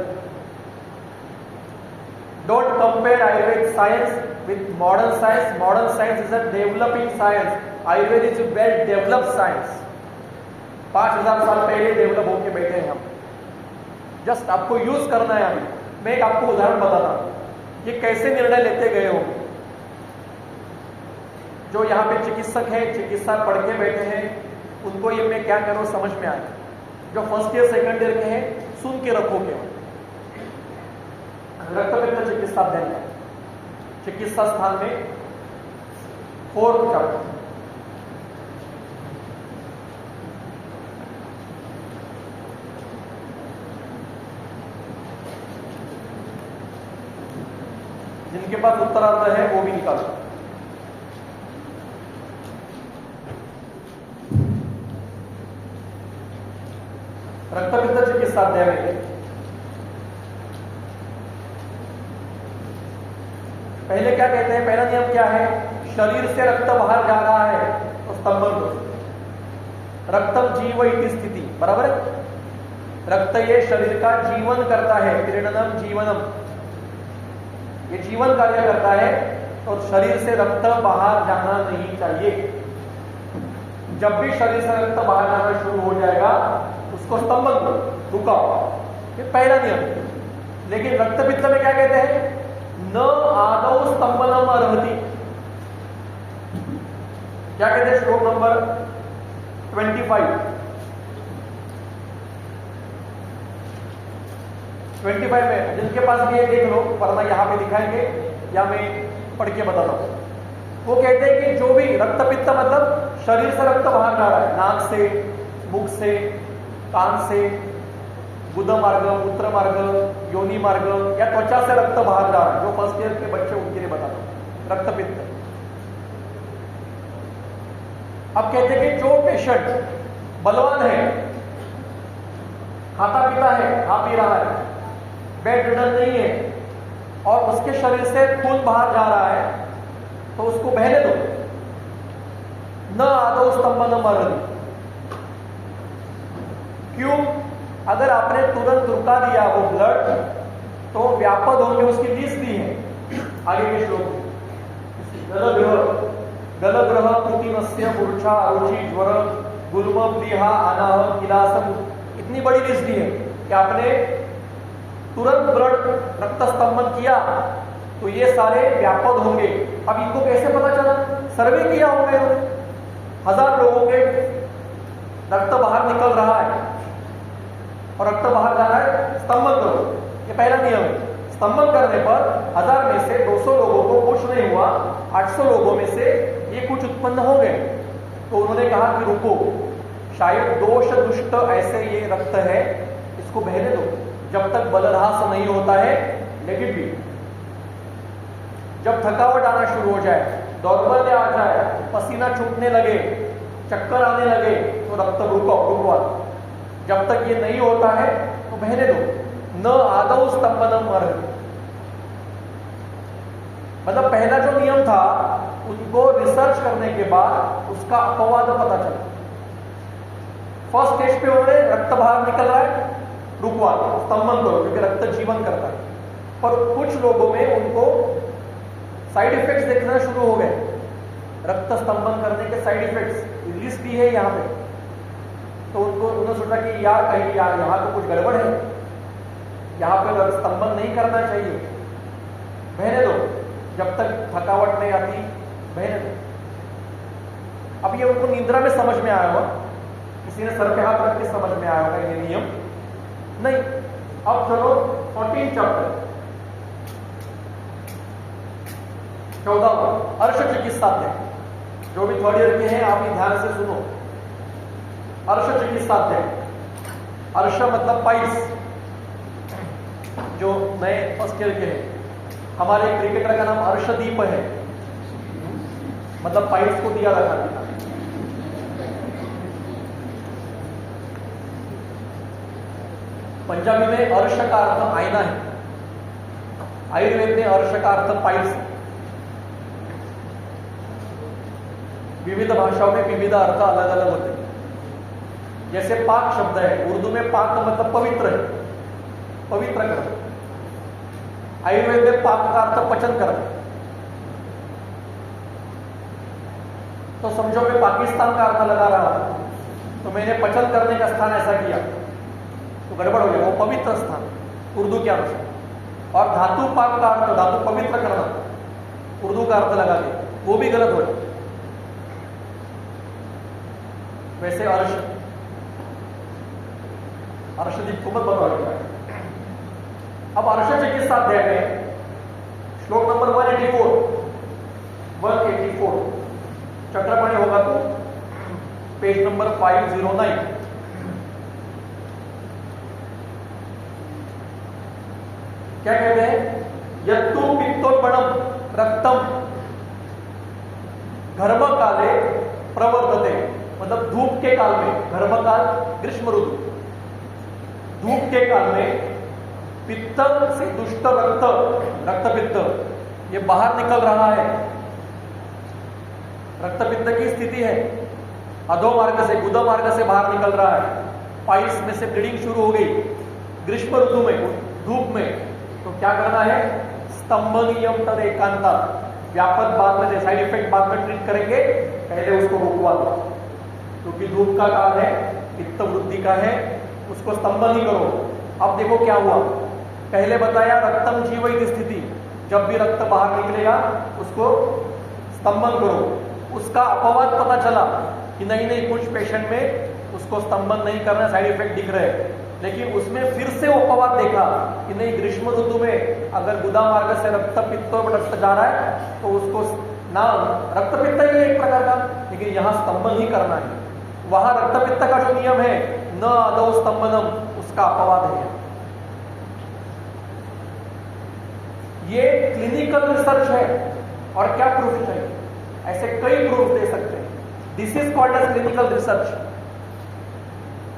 Don't compare Ayurveda science with modern science. Modern science is a developing science. Ayurveda is a well developed science. 5000 साल पहले डेवलप होके बैठे हैं हम, जस्ट आपको यूज करना है। अभी मैं एक आपको उदाहरण बताता हूं ये कैसे निर्णय लेते गए हो। जो यहाँ पे चिकित्सक हैं, चिकित्सा पढ़ के बैठे हैं, उनको ये मैं क्या करूं समझ में आए। जो फर्स्ट ईयर सेकंड ईयर के हैं सुन के रखो केवल। रक्तपित्त चिकित्सा अध्ययन चिकित्सा स्थान में 4th चैप्टर, जिनके पास उत्तरार्ध है वो भी निकालो। रक्तपित्त चिकित्सा अध्याय में पहले क्या कहते हैं, पहला नियम क्या है, शरीर से रक्त बाहर जा रहा है तो स्तंभन करो। रक्तम जीव इति स्थिति, बराबर है। रक्त ये शरीर का जीवन करता है, क्रीडनम जीवनम, ये जीवन कार्य करता है, तो शरीर से रक्त बाहर जाना नहीं चाहिए। जब भी शरीर से रक्त बाहर जाना शुरू हो जाएगा उसको स्तंभन करो, रुकाओ, ये पहला नियम। लेकिन रक्तपित्त में क्या कहते हैं, न आदौ स्तंभनम अर्हति। क्या कहते हैं, श्लोक नंबर 25 में, जिनके पास भी ये देख लो, वरना यहां पे दिखाएंगे या मैं पढ़ के बताता हूं। वो कहते हैं कि जो भी रक्तपित्त मतलब शरीर से रक्त बाहर जा रहा है, नाक से, मुख से, कान से, गुद मार्ग, मूत्र मार्ग, योनि मार्ग या त्वचा से रक्त बाहर जा रहा है, जो फर्स्ट ईयर के बच्चे उनके लिए बताता हूं, रक्तपित्त। अब कहते हैं कि जो पेशेंट बलवान है, खाता पीता है, खा पी रहा है, बेड रिडन नहीं है और उसके शरीर से खून बाहर जा रहा है, तो उसको बहने दो। न आदौ स्तंभनम अर्हति। क्यों? अगर आपने तुरंत रुका दिया वो ब्लड तो व्यापक होंगे, उसकी लिस्ट दी है आगे के श्लोक में। गलग्रह कृतिमस्य मूर्छा अरुचि ज्वर गुल्म प्लीहा अनाह किलासम, इतनी बड़ी लिस्ट दी है कि आपने तुरंत ब्लड रक्त स्तंभन किया तो ये सारे व्यापक होंगे। अब इनको कैसे पता चला? सर्वे किया होगा इन्होंने, 1000 लोगों के रक्त बाहर निकल रहा है और रक्त बाहर जा रहा है, स्तंभन करो, ये पहला नियम है। स्तंभन करने पर 1000 में से 200 लोगों को कुछ नहीं हुआ, 800 लोगों में से ये कुछ उत्पन्न हो गए। तो उन्होंने कहा कि रुको, शायद दोष दुष्ट ऐसे ये रक्त है, इसको बहने दो जब तक बलरहास नहीं होता है। लेकिन भी जब थकावट आना शुरू हो जाए, दौर्बल्य आ जाए, पसीना छूटने लगे, चक्कर आने लगे, तो रक्त रुकवा। जब तक ये नहीं होता है तो बहने दो। न आदौ स्तंभनम अर्हति, मतलब पहला जो नियम था उनको रिसर्च करने के बाद उसका अपवाद पता चला। फर्स्ट स्टेज पे उन्होंने रक्त बाहर निकल रहा है, रुकवा दो, स्तंभन करो, क्योंकि रक्त जीवन करता है। पर कुछ लोगों में उनको साइड इफेक्ट्स देखना शुरू हो गए, रक्त स्तंभन करने के साइड इफेक्ट्स लिस्ट भी है यहाँ पे। तो उन्होंने सोचा कि यार कहीं यार यहाँ तो कुछ गड़बड़ है, यहाँ पे रक्त स्तंभन नहीं करना चाहिए, बहने दो जब तक थकावट नहीं आती, बहने दो। अब ये उनको निद्रा में समझ में आया होगा, किसी ने सर पे हाथ रख के समझ में आया होगा ये नियम नहीं। अब चलो 14 चैप्टर 14 अर्श चिकित्सा अध्याय, जो भी थर्ड ईयर के हैं आप ही ध्यान से सुनो। अर्श चिकित्सा अध्याय, अर्श मतलब पाइल्स, जो नए फर्स्ट ईयर के हैं। हमारे क्रिकेटर का नाम अर्शदीप है, मतलब पाइल्स को दिया रखा था। पंजाबी में अर्श का अर्थ आईना है, आयुर्वेद में अर्श का अर्थ पाइल्स। विविध भाषाओं में विविध अर्थ अलग अलग होते हैं। जैसे पाक शब्द है, उर्दू में पाक मतलब पवित्र है, पवित्र करना। आयुर्वेद में पाक का अर्थ पचन करना। तो समझो मैं पाकिस्तान का अर्थ लगा रहा हूं, तो मैंने पचन करने का स्थान ऐसा किया तो गड़बड़ हो गया, वो पवित्र स्थान उर्दू के अनुसार। और धातु पाक का अर्थ धातु पवित्र करना, उर्दू का अर्थ लगा दिया, वो भी गलत हो जाए। वैसे अर्शदीप को मत बताओ। अब अर्श चिकित्सा अध्याय में श्लोक नंबर 184 चक्रपाणी होगा तो पेज नंबर 509। क्या कहते हैं? यत्तु पित्तोत्पन्न लवणम रक्तम घर्मकाले प्रवर्तते, मतलब धूप के काल में, घर्मकाल ग्रीष्म ऋतु, धूप के काल में पित्त से दुष्ट रक्त, रक्तपित्त ये बाहर निकल रहा है, रक्तपित्त की स्थिति है, अधोमार्ग से गुदमार्ग से बाहर निकल रहा है, पाइल्स में से ब्लीडिंग शुरू हो गई ग्रीष्म ऋतु में, धूप में, तो क्या करना है, स्तंभनीयम तद एकांता, व्यापक बाद में, साइड इफेक्ट बाद में ट्रीट करेंगे, पहले उसको रुकवा दो, क्योंकि धूप का काल है, पित्त वृद्धि का है, उसको स्तंभन ही करो। अब देखो क्या हुआ, पहले बताया रक्तम जीवित स्थिति, जब भी रक्त बाहर निकलेगा उसको स्तंभन करो, उसका अपवाद पता चला कि नहीं नहीं कुछ पेशेंट में उसको स्तंभन नहीं करना, साइड इफेक्ट दिख रहे हैं, लेकिन उसमें फिर से अपवाद देखा कि नहीं ग्रीष्म ऋतु में अगर गुदा मार्ग से रक्त पित्त रक्त जा रहा है तो उसको ना, रक्त पित्त ही है एक प्रकार का, लेकिन यहाँ स्तंभन ही करना है, वहां रक्त पित्त का जो नियम है न आदौ स्तंभनम, उसका अपवाद है। ये क्लिनिकल रिसर्च है, और क्या प्रूफ चाहिए, ऐसे कई प्रूफ दे सकते हैं, this is called as clinical research.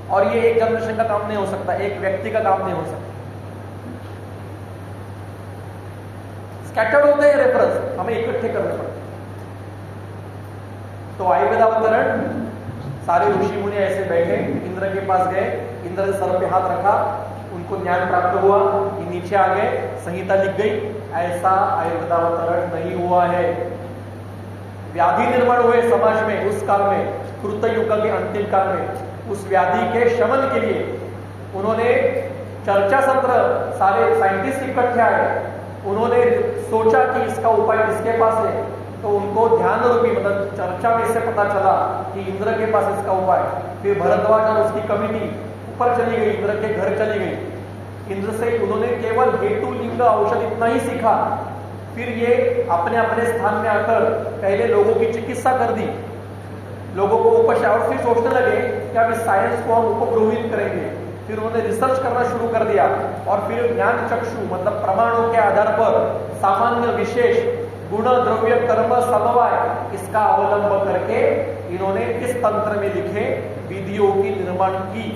और ये एक जनरेशन का काम नहीं हो सकता, एक व्यक्ति का काम नहीं हो सकता, स्कैटर्ड होते हैं रेफरेंस, हमें इकट्ठे करने पड़ते। तो आयुर्वेदावतरण, सारे ऋषि मुनि ऐसे बैठे, इंद्र के पास गए, इंद्र ने सर पे हाथ रखा, उनको ज्ञान प्राप्त हुआ, ये नीचे आ गए, संहिता लिख गई, ऐसा आयुर्वेदावतरण नहीं हुआ है। व्याधि निर्माण हुए समाज में उस काल में, कृत युग के अंतिम काल में, उस व्याधि के शमन के लिए उन्होंने चर्चा सत्र, सारे साइंटिस्ट इकट्ठे आए, उन्होंने सोचा कि इसका उपाय किसके पास है, तो उनको ध्यान रूपी मतलब चर्चा में से पता चला कि इंद्र के पास इसका उपाय। फिर भरद्वाज और उसकी कमिटी ऊपर चली गई, इंद्र के घर चली गई, इंद्र से उन्होंने केवल हेतु लिंग औषध इतना ही सीखा। फिर ये अपने अपने स्थान में आकर पहले लोगों की चिकित्सा कर दी, लोगों को उपचार, और फिर सोचने लगे कि अब इस साइंस को हम उपग्रहित करेंगे। फिर उन्होंने रिसर्च करना शुरू कर दिया, और फिर ज्ञान चक्षु मतलब प्रमाणों के आधार पर सामान्य विशेष गुण द्रव्य कर्म समवाय इसका अवलंब करके इन्होंने किस तंत्र में लिखे विधियों की निर्माण की।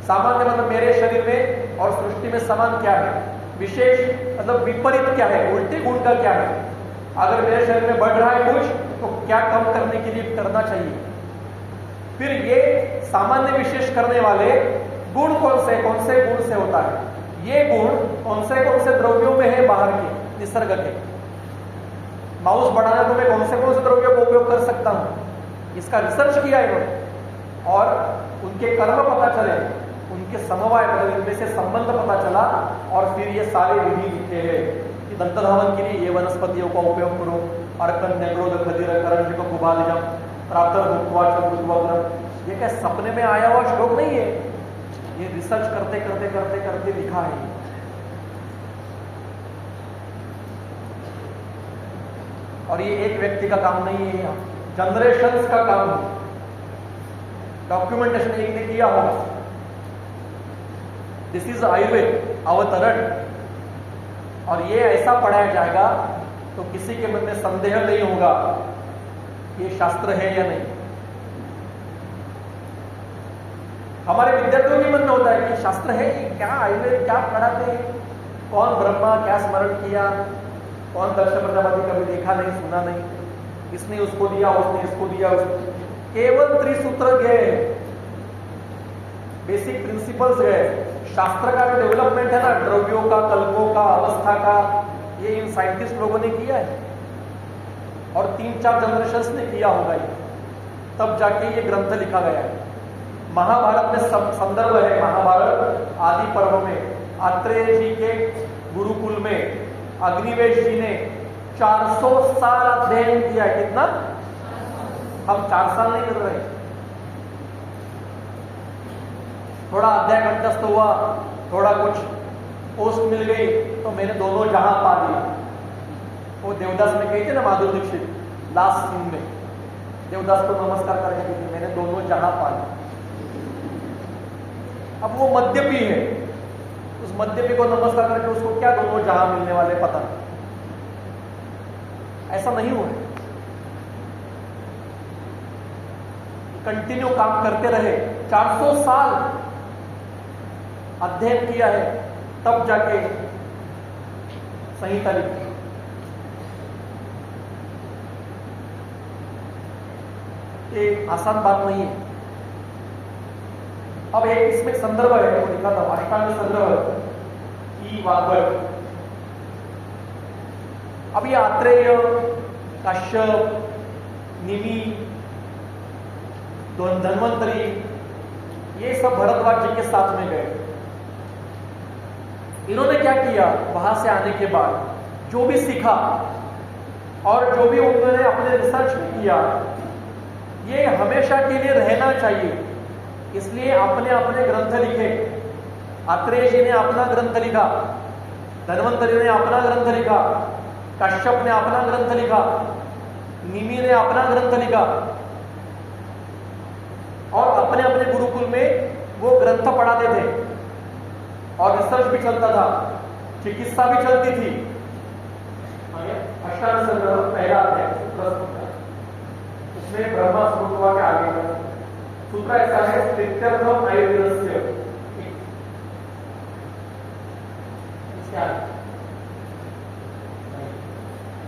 सामान्य मतलब मेरे शरीर में और सृष्टि में समान क्या है, विशेष मतलब विपरीत क्या है, उल्टे गुण का क्या है, अगर मेरे शरीर में बढ़ रहा है कुछ तो क्या कम करने के लिए करना चाहिए। फिर ये सामान्य विशेष करने वाले गुण कौन से गुण से होता है, ये गुण कौन से द्रव्यों में है, बाहर के निसर्ग के। माउस बढ़ाना तो मैं कौन से द्रव्यों का उपयोग कर सकता हूं, इसका रिसर्च किया इन्होंने, और उनके कर्म पता चले, उनके समवाय मतलब इनमें से संबंध पता चला, और फिर ये सारे विधि लिखे हैं कि दंत धावन के लिए ये वनस्पतियों का उपयोग करो, अर्कन नेग्रोध खदीर करंज को कुबालिजम प्रातः भुक्वा चंद्रवग्रम। ये क्या सपने में आया हुआ श्लोक नहीं है, ये रिसर्च करते करते करते करते लिखा है। और ये एक व्यक्ति का काम नहीं है, जनरेशंस का काम है, डॉक्यूमेंटेशन एक ने किया होगा। दिस इज आयुर्वेद अवतरण, और ये ऐसा पढ़ाया जाएगा तो किसी के मन में संदेह नहीं होगा ये शास्त्र है या नहीं। हमारे विद्यार्थियों के मन में होता है कि शास्त्र है, ये क्या आयुर्वेद क्या पढ़ाते हैं, कौन ब्रह्मा क्या स्मरण किया, कौन दक्ष प्रजापति कभी देखा नहीं सुना नहीं, इसने उसको दिया उसने इसको दिया, केवल त्रिसूत्र गए, बेसिक प्रिंसिपल्स गए। शास्त्र का जो डेवलपमेंट है ना, द्रव्यों का, कल्पों का, अवस्था का, ये इन साइंटिस्ट लोगों ने किया है, और 3-4 जनरेशंस ने किया होगा ये, तब जाके ये ग्रंथ लिखा गया है। महाभारत में संदर्भ है, महाभारत आदि पर्व में आत्रेय जी के गुरुकुल में अग्निवेश जी ने 400 साल अध्ययन किया है। कितना? हम 4 साल नहीं कर रहे। थोड़ा अध्याय कंठस्थ हुआ, थोड़ा कुछ पोस्ट मिल गई तो मैंने दोनों जहां पा लिया। वो देवदास में कही थी ना, माधुरी दीक्षित लास्ट सीन में देवदास को नमस्कार करके कही थी, मैंने दोनों जहां पा लिया। अब वो मद्यपी है, उस मध्यपी को नमस्कार करके उसको क्या दोनों जहां मिलने वाले पता नहीं। ऐसा नहीं हुआ। कंटिन्यू काम करते रहे, 400 साल अध्ययन किया है, तब जाके संहिता लिखी। ये आसान बात नहीं है। अब एक इसमें संदर्भ है, वो लिखा था अष्टांग संदर्भ की वाग्भट। अब ये आत्रेय, काश्यप, निमि, धन्वंतरी, ये सब भरद्वाज जी के साथ में गए। इन्होंने क्या किया, वहां से आने के बाद जो भी सीखा और जो भी उन्होंने अपने रिसर्च में किया, ये हमेशा के लिए रहना चाहिए। इसलिए अपने अपने ग्रंथ लिखे। आत्रेय जी ने अपना ग्रंथ लिखा, धन्वंतरी ने अपना ग्रंथ लिखा, काश्यप ने अपना ग्रंथ लिखा, निमि ने अपना ग्रंथ लिखा, और अपने अपने गुरुकुल में वो ग्रंथ पढ़ाते थे और रिसर्च भी चलता था, चिकित्सा भी चलती थी। अष्टांग संग्रह पहला है, उसमें ब्रह्मा सूत्र के आगे का सूत्र ऐसा है, स्थित्यर्थम आयुर्वेदस्य।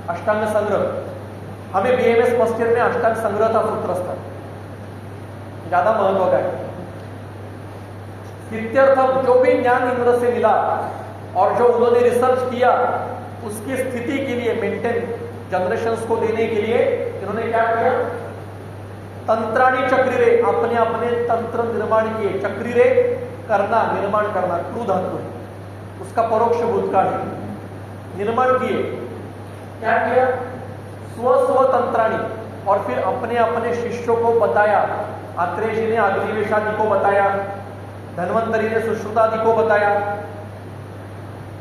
अष्टांग संग्रह, हमें बीएमएस फर्स्ट ईयर में अष्टांग संग्रह का सूत्र था, ज्यादा महत्व का है। स्थित्यर्थम, जो भी ज्ञान इंद्र से मिला और जो उन्होंने रिसर्च किया, उसकी स्थिति के लिए, मेंटेन जनरेशंस को देने के लिए इन्होंने क्या किया, तंत्राणी चक्रिरे, अपने अपने तंत्र निर्माण किए। चक्रिरे करना, निर्माण करना, क्रू धातु है, उसका परोक्ष भूतकाल है। निर्माण किए, क्या किया, स्व तंत्राणी, और फिर अपने अपने शिष्यों को बताया। आत्रेय जी ने अग्निवेशादि को बताया, धन्वंतरी ने सुश्रुतादि को बताया,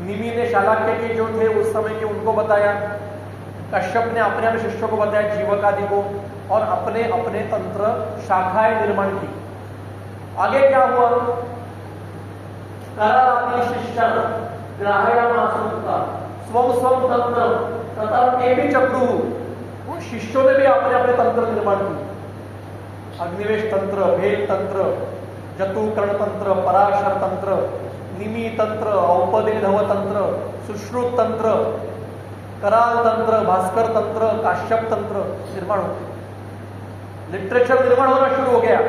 निमि ने शालाक्य के जो थे उस समय के उनको बताया, कश्यप ने अपने अपने शिष्यों को बताया, जीवकादि को, और अपने अपने तंत्र शाखाएं निर्माण की। आगे क्या हुआ, करादि शिष्य ग्राहयामासुता स्वम स्वम तंत्र तथा ते भी चक्रु, उन शिष्यों ने भी अपने अपने तंत्र निर्माण किए। अग्निवेश तंत्र, भेद तंत्र, जतुकर्ण तंत्र, पराशर तंत्र, निमि तंत्र, औपदेधव तंत्र, सुश्रुत तंत्र, कराल तंत्र, भास्कर तंत्र, काश्यप तंत्र निर्माण होते। लिटरेचर निर्माण होना शुरू हो गया,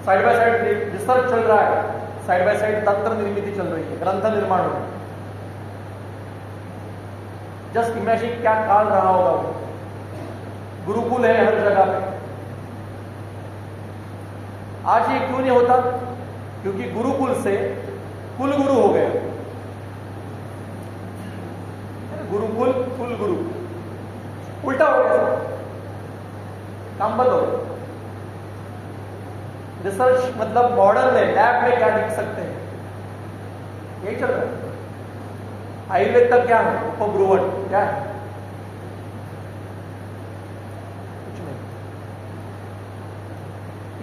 साइड बाय साइड रिसर्च चल रहा है, साइड बाय साइड तंत्र निर्मिति चल रही है, ग्रंथ निर्माण हो रहा है। जस्ट इमेजिन क्या काल रहा होगा वो। गुरुकुल है हर जगह पे। आज ये क्यों नहीं होता, क्योंकि गुरुकुल से कुल गुरु हो गया। गुरुकुल कुल गुरु, उल्टा हो गया, काम बंद हो गया। रिसर्च मतलब मॉडर्न है, लैब में क्या लिख सकते हैं, यही चल रहा है। आयुर्वेद का क्या है, उपब्रुवन क्या है, कुछ नहीं।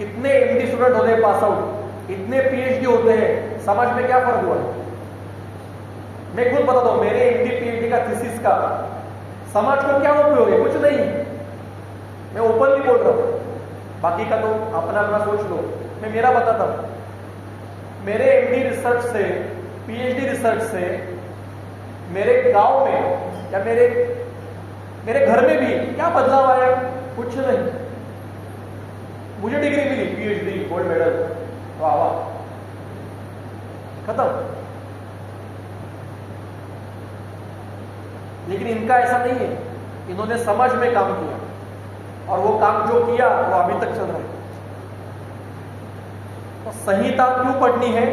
इतने एमडी स्टूडेंट होते हैं पास आउट, इतने पीएचडी होते हैं, समाज में क्या फर्क हुआ है। मैं खुद बताता हूं, मेरे एमडी पीएचडी का थीसिस का समाज को क्या उपयोग है, कुछ नहीं। मैं ओपनली बोल रहा हूं, बाकी का तो अपना अपना सोच लो। मैं मेरा बताता हूं, मेरे एमडी रिसर्च से, पीएचडी रिसर्च से मेरे गांव में या मेरे घर में भी क्या बदलाव आया, कुछ नहीं। मुझे डिग्री मिली, पीएचडी, गोल्ड मेडल, वाह वाह, खत्म। लेकिन इनका ऐसा नहीं है, इन्होंने समाज में काम किया और वो काम जो किया वो अभी तक चल रहा है। तो संहिता क्यों पढ़नी है,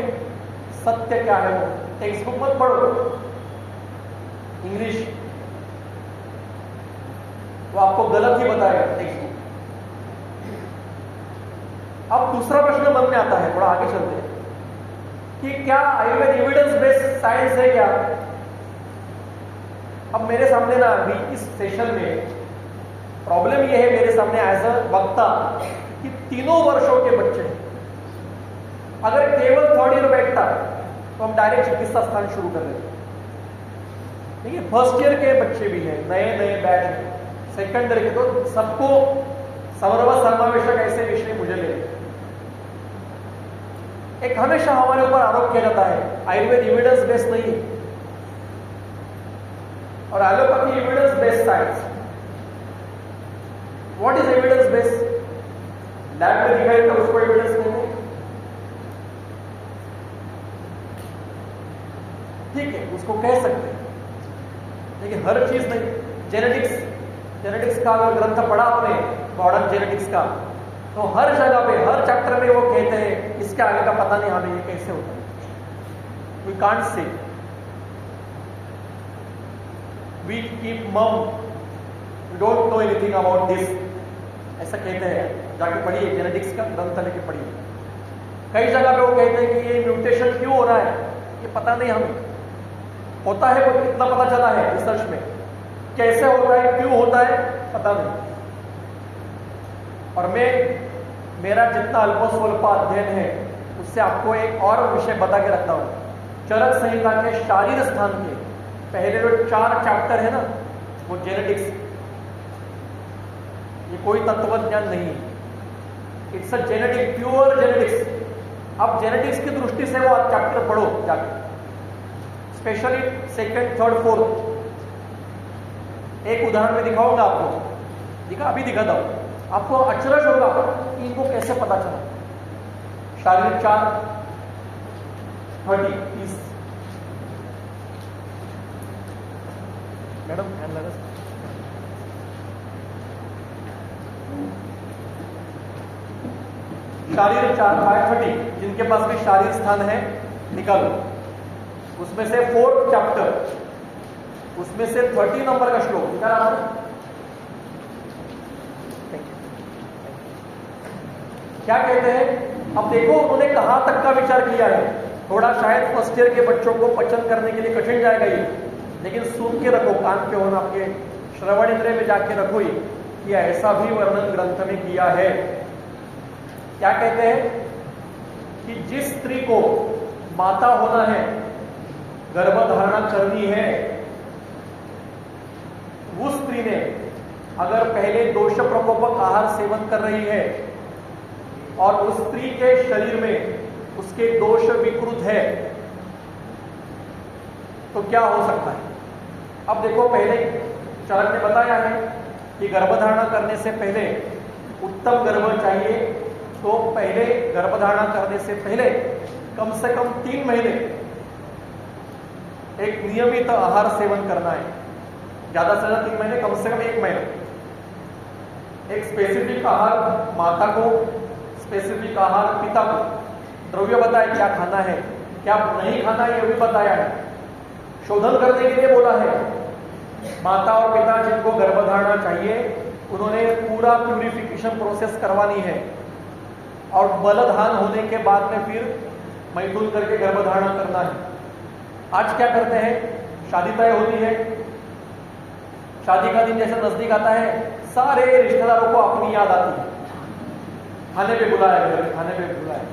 सत्य क्या है वो। टेक्स्ट बुक मत पढ़ो इंग्लिश, वो आपको गलत ही बताएगा टेक्स्ट बुक। अब दूसरा प्रश्न मन में आता है, थोड़ा आगे चलते हैं, कि क्या आयुर्वेद एविडेंस बेस्ड साइंस है क्या। अब मेरे सामने ना अभी इस सेशन में प्रॉब्लम यह है, मेरे सामने एज अ वक्ता, कि 3 वर्षों के बच्चे अगर केवल थर्ड ईयर बैठता तो हम डायरेक्ट चिकित्सा स्थान शुरू कर देते हैं। देखिए फर्स्ट ईयर के बच्चे भी हैं, नए नए बैच, सेकंड ईयर के, तो सबको सर्व समावेशक ऐसे विषय मुझे ले। एक हमेशा हमारे ऊपर आरोप किया जाता है आयुर्वेद एविडेंस बेस्ड नहीं है और allopathy evidence based science. What is evidence based? Lab में दिखाई तो उसको एविडेंस कहते हैं, ठीक है, उसको कह सकते हैं, लेकिन हर चीज नहीं। जेनेटिक्स का अगर ग्रंथ पढ़ा आपने मॉडर्न जेनेटिक्स का, तो हर जगह पे हर चैप्टर में वो कहते हैं इसके आगे का पता नहीं हमें ये कैसे होता है, we can't say, we keep mum, we don't know anything about this, ऐसा कहते हैं। जाके पढ़िए जेनेटिक्स का ग्रंथ लेके पढ़िए। कई जगह पे वो कहते हैं कि ये म्यूटेशन क्यों हो रहा है ये पता नहीं हमें, होता है वो कितना पता चला है रिसर्च में, कैसे होता है क्यों होता है पता नहीं। और मेरा जितना अल्प स्वल्प अध्ययन है उससे आपको एक और विषय बता के रखता हूं। चरक संहिता के शारीर स्थान के पहले जो 4 चैप्टर है ना वो जेनेटिक्स, ये कोई तत्व ज्ञान नहीं है, it's a genetic, pure genetics. अब जेनेटिक्स की दृष्टि से वो आप चैप्टर पढ़ो जाके, स्पेशली सेकंड, थर्ड, फोर्थ। एक उदाहरण में दिखाऊंगा आपको, अभी दिखाता हूं, आपको अचरज होगा कि इनको कैसे पता चला। शारीरिक 4 30 मैडम ध्यान लगा। शारीरिक 4 30 जिनके पास भी शारीरिक स्थान है निकालो, उसमें से 4th चैप्टर, उसमें से 30 नंबर का श्लोक निकाला आपने। क्या कहते हैं? अब देखो उन्होंने कहां तक का विचार किया है। थोड़ा शायद फर्स्ट ईयर के बच्चों को पचन करने के लिए कठिन जाएगा ये, लेकिन सुन के रखो, कान पे होना, आपके श्रवण इंद्रिय में जाके रखो ये कि ऐसा भी वर्णन ग्रंथ में किया है। क्या कहते हैं कि जिस स्त्री को माता होना है, गर्भधारणा करनी है, उस स्त्री ने अगर पहले दोष प्रकोपक आहार सेवन कर रही है और उस स्त्री के शरीर में उसके दोष विकृत है तो क्या हो सकता है? अब देखो पहले चरक ने बताया है कि गर्भधारणा करने से पहले उत्तम गर्भ चाहिए, तो पहले गर्भधारणा करने से पहले कम से कम 3 महीने एक नियमित आहार सेवन करना है। ज्यादा से ज्यादा 3 महीने, कम से कम 1 महीना। एक स्पेसिफिक आहार माता को, स्पेसिफिक आहार पिता को, द्रव्य बताया क्या खाना है क्या नहीं खाना है, ये भी बताया है। शोधन करने के लिए बोला है। माता और पिता जिनको गर्भधारणा चाहिए उन्होंने पूरा प्यूरिफिकेशन प्रोसेस करवानी है और बलधान होने के बाद में फिर मैथुन करके गर्भधारणा करना है। आज क्या करते हैं, शादी तय होती है, शादी का दिन जैसे नजदीक आता है, सारे रिश्तेदारों को अपनी याद आती है, खाने पे बुलाया, घर में खाने पे बुलाया,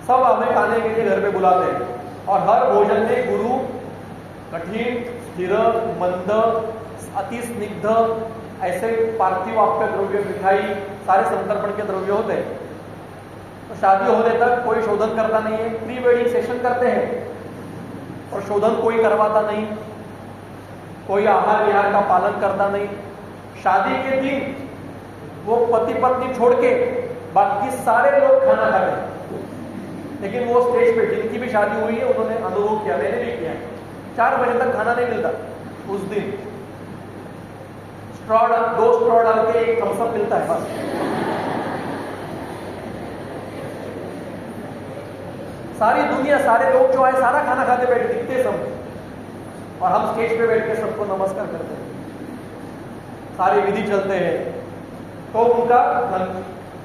सब हमें खाने के लिए घर पे बुलाते हैं। और हर भोजन में गुरु, कठिन, स्थिर, मंद, अति स्निग्ध, ऐसे पार्थिव आपके द्रव्य, मिठाई, सारे संतर्पण के द्रव्य होते हैं। तो शादी होने तक कोई शोधन करता नहीं है, प्री वेडिंग सेशन करते हैं और शोधन कोई करवाता नहीं, कोई आहार विहार का पालन करता नहीं। शादी के दिन वो पति पत्नी छोड़ के बाकी सारे लोग खाना खाते हैं, लेकिन वो स्टेज पे जिनकी भी शादी हुई है उन्होंने अनुभव किया, मैंने भी किया, 4 बजे तक खाना नहीं मिलता। उस दिन 2 स्ट्रॉ डाल के एक थम्स अप मिलता है बस। सारी दुनिया, सारे लोग जो आए सारा खाना खाते बैठे दिखते सब, और हम स्टेज पे बैठ के सबको नमस्कार करते हैं, सारे विधि चलते हैं, तो उनका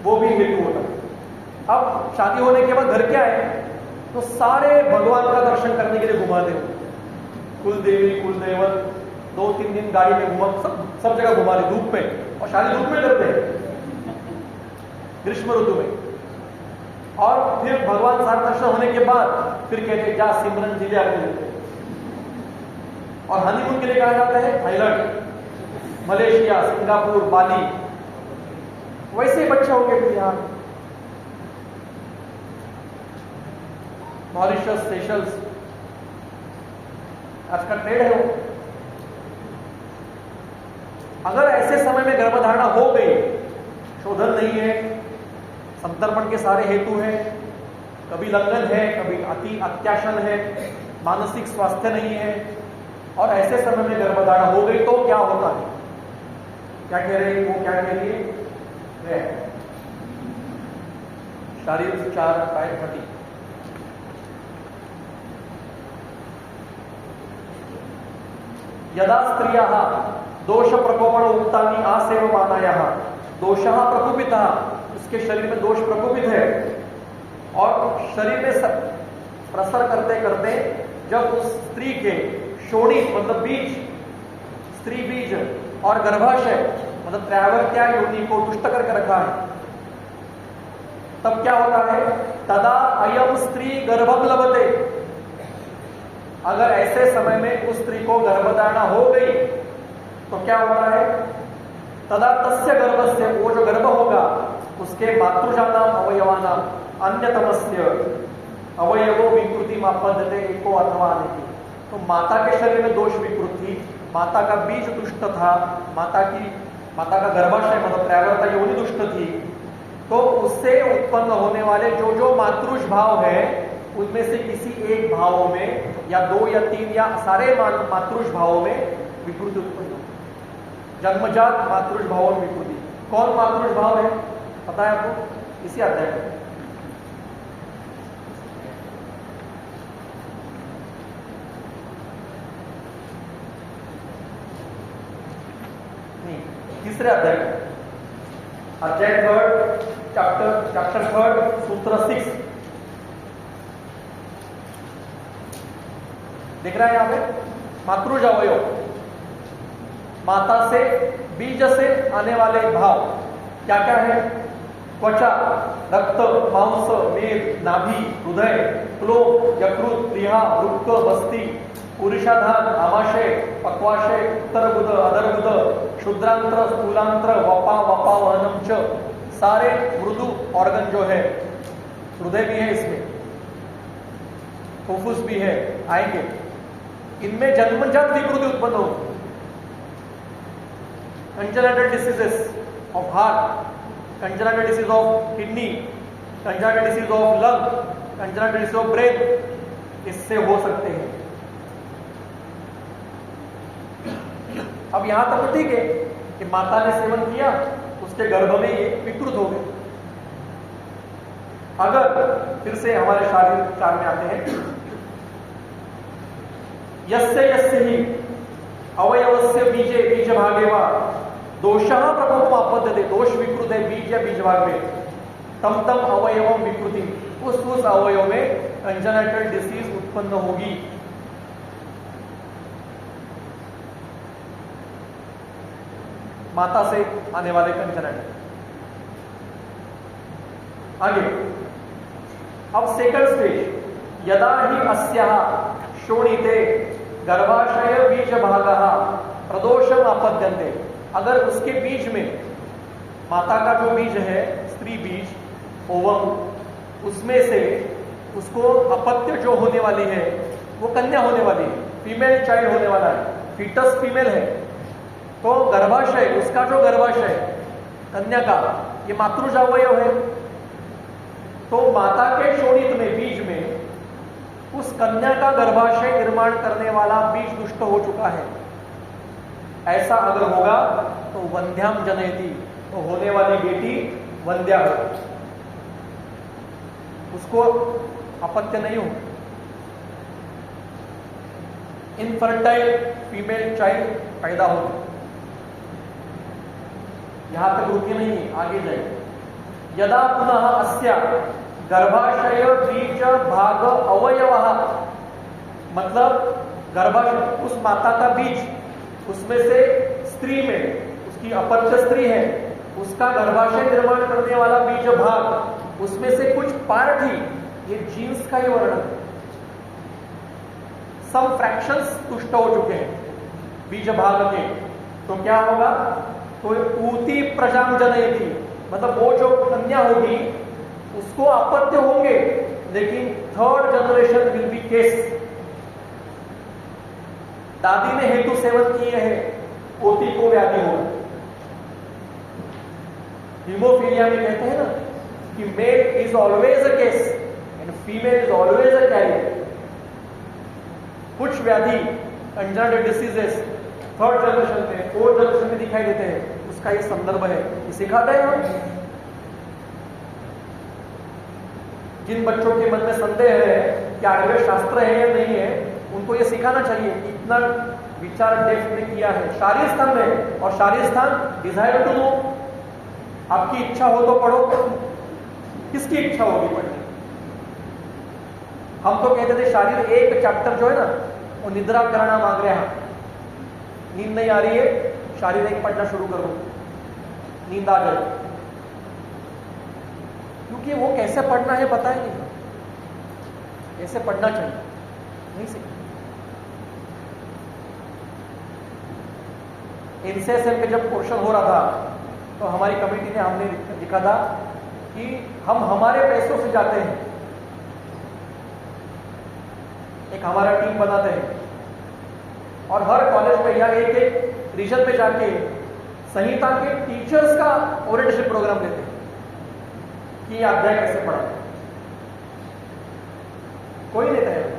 वो भी हेतु होता है। अब शादी होने के बाद घर क्या है, तो सारे भगवान का दर्शन करने के लिए घुमाते हो, कुल देवी कुल देवत, 2-3 दिन गाड़ी में घुमा, सब जगह घुमा रहे धूप में, और शादी धूप में करते हैं ग्रीष्म ऋतु में। और फिर भगवान सारा दर्शन होने के बाद फिर कहते जा सिमरन जी ले आगे। और हनीमून के लिए कहा जाता है थाईलैंड, मलेशिया, सिंगापुर, बाली। वैसे बच्चे होंगे फिर यहाँ मॉरिशस, सेशल्स, आज का ट्रेड है वो। अगर ऐसे समय में गर्भधारणा हो गई, शोधन नहीं है, संतर्पण के सारे हेतु हैं, कभी लंघन है, कभी अति अत्याशन है, मानसिक स्वास्थ्य नहीं है, और ऐसे समय में गर्भधारणा हो गई तो क्या होता है? क्या कह रहे हैं वो? क्या कह रही है? शारीरिक 4:30 यदा स्त्रियाः दोष प्रकोपण उक्तानि आसेवमानायाः, दोषः प्रकोपितः, उसके शरीर में दोष प्रकोपित है और शरीर में सब प्रसर करते करते जब उस स्त्री के शोणित मतलब बीज, स्त्री बीज और गर्भाशय मतलब त्रैवर्त्या योनि को दुष्ट करके रखा है, तब क्या होता है? तदा अयम स्त्री गर्भम लभते। अगर ऐसे समय में उस स्त्री को गर्भधारणा हो गई तो क्या होता है? तदा तस्य गर्भस्य, वो जो गर्भ होगा उसके मातृजानाम अवयवानाम अन्यतमस्य अवयवो विकृति मापद्यते एको अथवा अनेकी। तो माता के शरीर में दोष विकृत थी, माता का बीज दुष्ट था, माता का गर्भाशय मतलब त्रैवर्ता योनि दुष्ट थी, तो उससे उत्पन्न होने वाले जो जो मातृष भाव है उनमें से किसी एक भाव में या 2 या 3 या सारे मातृष भावों में विकृति उत्पन्न होती है। जन्मजात मातृष भाव में विकृति। कौन मातृष भाव है पता है आपको? इसी अध्याय में तीसरे अध्याय में, अध्याय 3 चैप्टर 3 सूत्र 6 दिख रहा है यहाँ पे। मातृज अवयव, माता से बीज से आने वाले भाव क्या क्या है? त्वचा, रक्त, मांस, मेद, नाभि, हृदय, क्लोम, यकृत, प्लीहा, वृक्क, बस्ती, पुरुषाधान, आमाशय, पक्वाशय, उत्तरबुध, अधरबुध, क्षुद्रांत्र, स्थूलांत्र, वपा वहनम च, सारे मृदु ऑर्गन जो है, हृदय भी है इसमें, फुफ्फुस भी है, आएंगे। इनमें जन्मजात विकृति उत्पन्न होती है। Congenital diseases of heart, congenital disease of kidney, congenital disease of lung, congenital disease of brain, इससे हो सकते हैं। अब यहां तक तो ठीक है कि माता ने सेवन किया, उसके गर्भ में ये विकृत हो गए। अगर फिर से हमारे शारीरिक उपचार में आते हैं, यस्य यस्य ही अवयवस्य बीजे बीज भागे वा दोषः प्रकोपम आपद्यते, दोष विकृत है बीज या बीज भाग में, तम तम अवयवम विकृति, उस अवयव में कंजेनिटल डिसीज उत्पन्न होगी। माता से आने वाले कंजेनिटल। आगे अब सेकंड स्टेज, यदा ही अस्याः शोणिते गर्भाशय बीज भागः प्रदोषम आपद्यन्ते। अगर उसके बीज में, माता का जो बीज है स्त्री बीज, ओवम, उसमें से उसको अपत्य जो होने वाली है वो कन्या होने वाली है, फीमेल चाइल्ड होने वाला है, फीटस फीमेल है, तो गर्भाशय, उसका जो गर्भाशय कन्या का, ये मातृज अवयव है, तो माता के शोणित में, बीज में उस कन्या का गर्भाशय निर्माण करने वाला बीज दुष्ट हो चुका है। ऐसा अगर होगा तो वंध्याम जनयति, तो होने वाली बेटी वंध्या हो, उसको अपत्य नहीं हो, इनफर्टाइल फीमेल चाइल्ड पैदा हो। यहां तक रुकी नहीं है, आगे जाए। यदा पुनः अस्या गर्भाशय बीज भाग अवयवः, मतलब गर्भाशय, उस माता का बीज, उसमें से स्त्री में, उसकी अपत्य स्त्री है, उसका गर्भाशय निर्माण करने वाला बीज भाग उसमें से कुछ पार्ट ही ये जीन्स का ही वर्णन है। सम फ्रैक्शंस तुष्ट हो चुके हैं बीज भाग के, तो क्या होगा? तो ऊती प्रजाम जनयति, मतलब वो जो कन्या होगी उसको अपत्य होंगे, लेकिन third generation will be case. दादी ने हेतु सेवन किए हैं, पोती को व्याधि होगा। हीमोफीलिया में कहते हैं ना कि male is always a case and female is always a carrier. कुछ व्याधि कंजनरल डिसीजेस थर्ड जनरेशन में, फोर्थ जनरेशन में दिखाई देते हैं, उसका ये संदर्भ है, ये सिखाते हैं हम। जिन बच्चों के मन में संदेह है कि आयुर्वेद शास्त्र है या नहीं है, उनको ये सिखाना चाहिए कि इतना विचार डेप्थ में किया है शारीर स्थान में, और शारीर स्थान डिजायर टू नो, आपकी इच्छा हो तो पढ़ो। किसकी इच्छा होगी पढ़ने? हम तो कहते थे शारीर एक चैप्टर जो है ना, वो निद्रा करना मांग रहा, नींद नहीं आ रही है, शारीर एक पढ़ना शुरू करो, नींद आ जाए। क्योंकि वो कैसे पढ़ना है पता ही नहीं, कैसे पढ़ना चाहिए नहीं सीखा। एनसीएसएम के जब पोर्शन हो रहा था तो हमारी कमेटी ने हमने लिखा था कि हम हमारे पैसों से जाते हैं, एक हमारा टीम बनाते हैं और हर कॉलेज में या एक एक रीजन पे जाके संहिता के टीचर्स का ओरिएंटेशन प्रोग्राम लेते हैं कि ये अध्याय कैसे पढ़ा। कोई नहीं तैयार,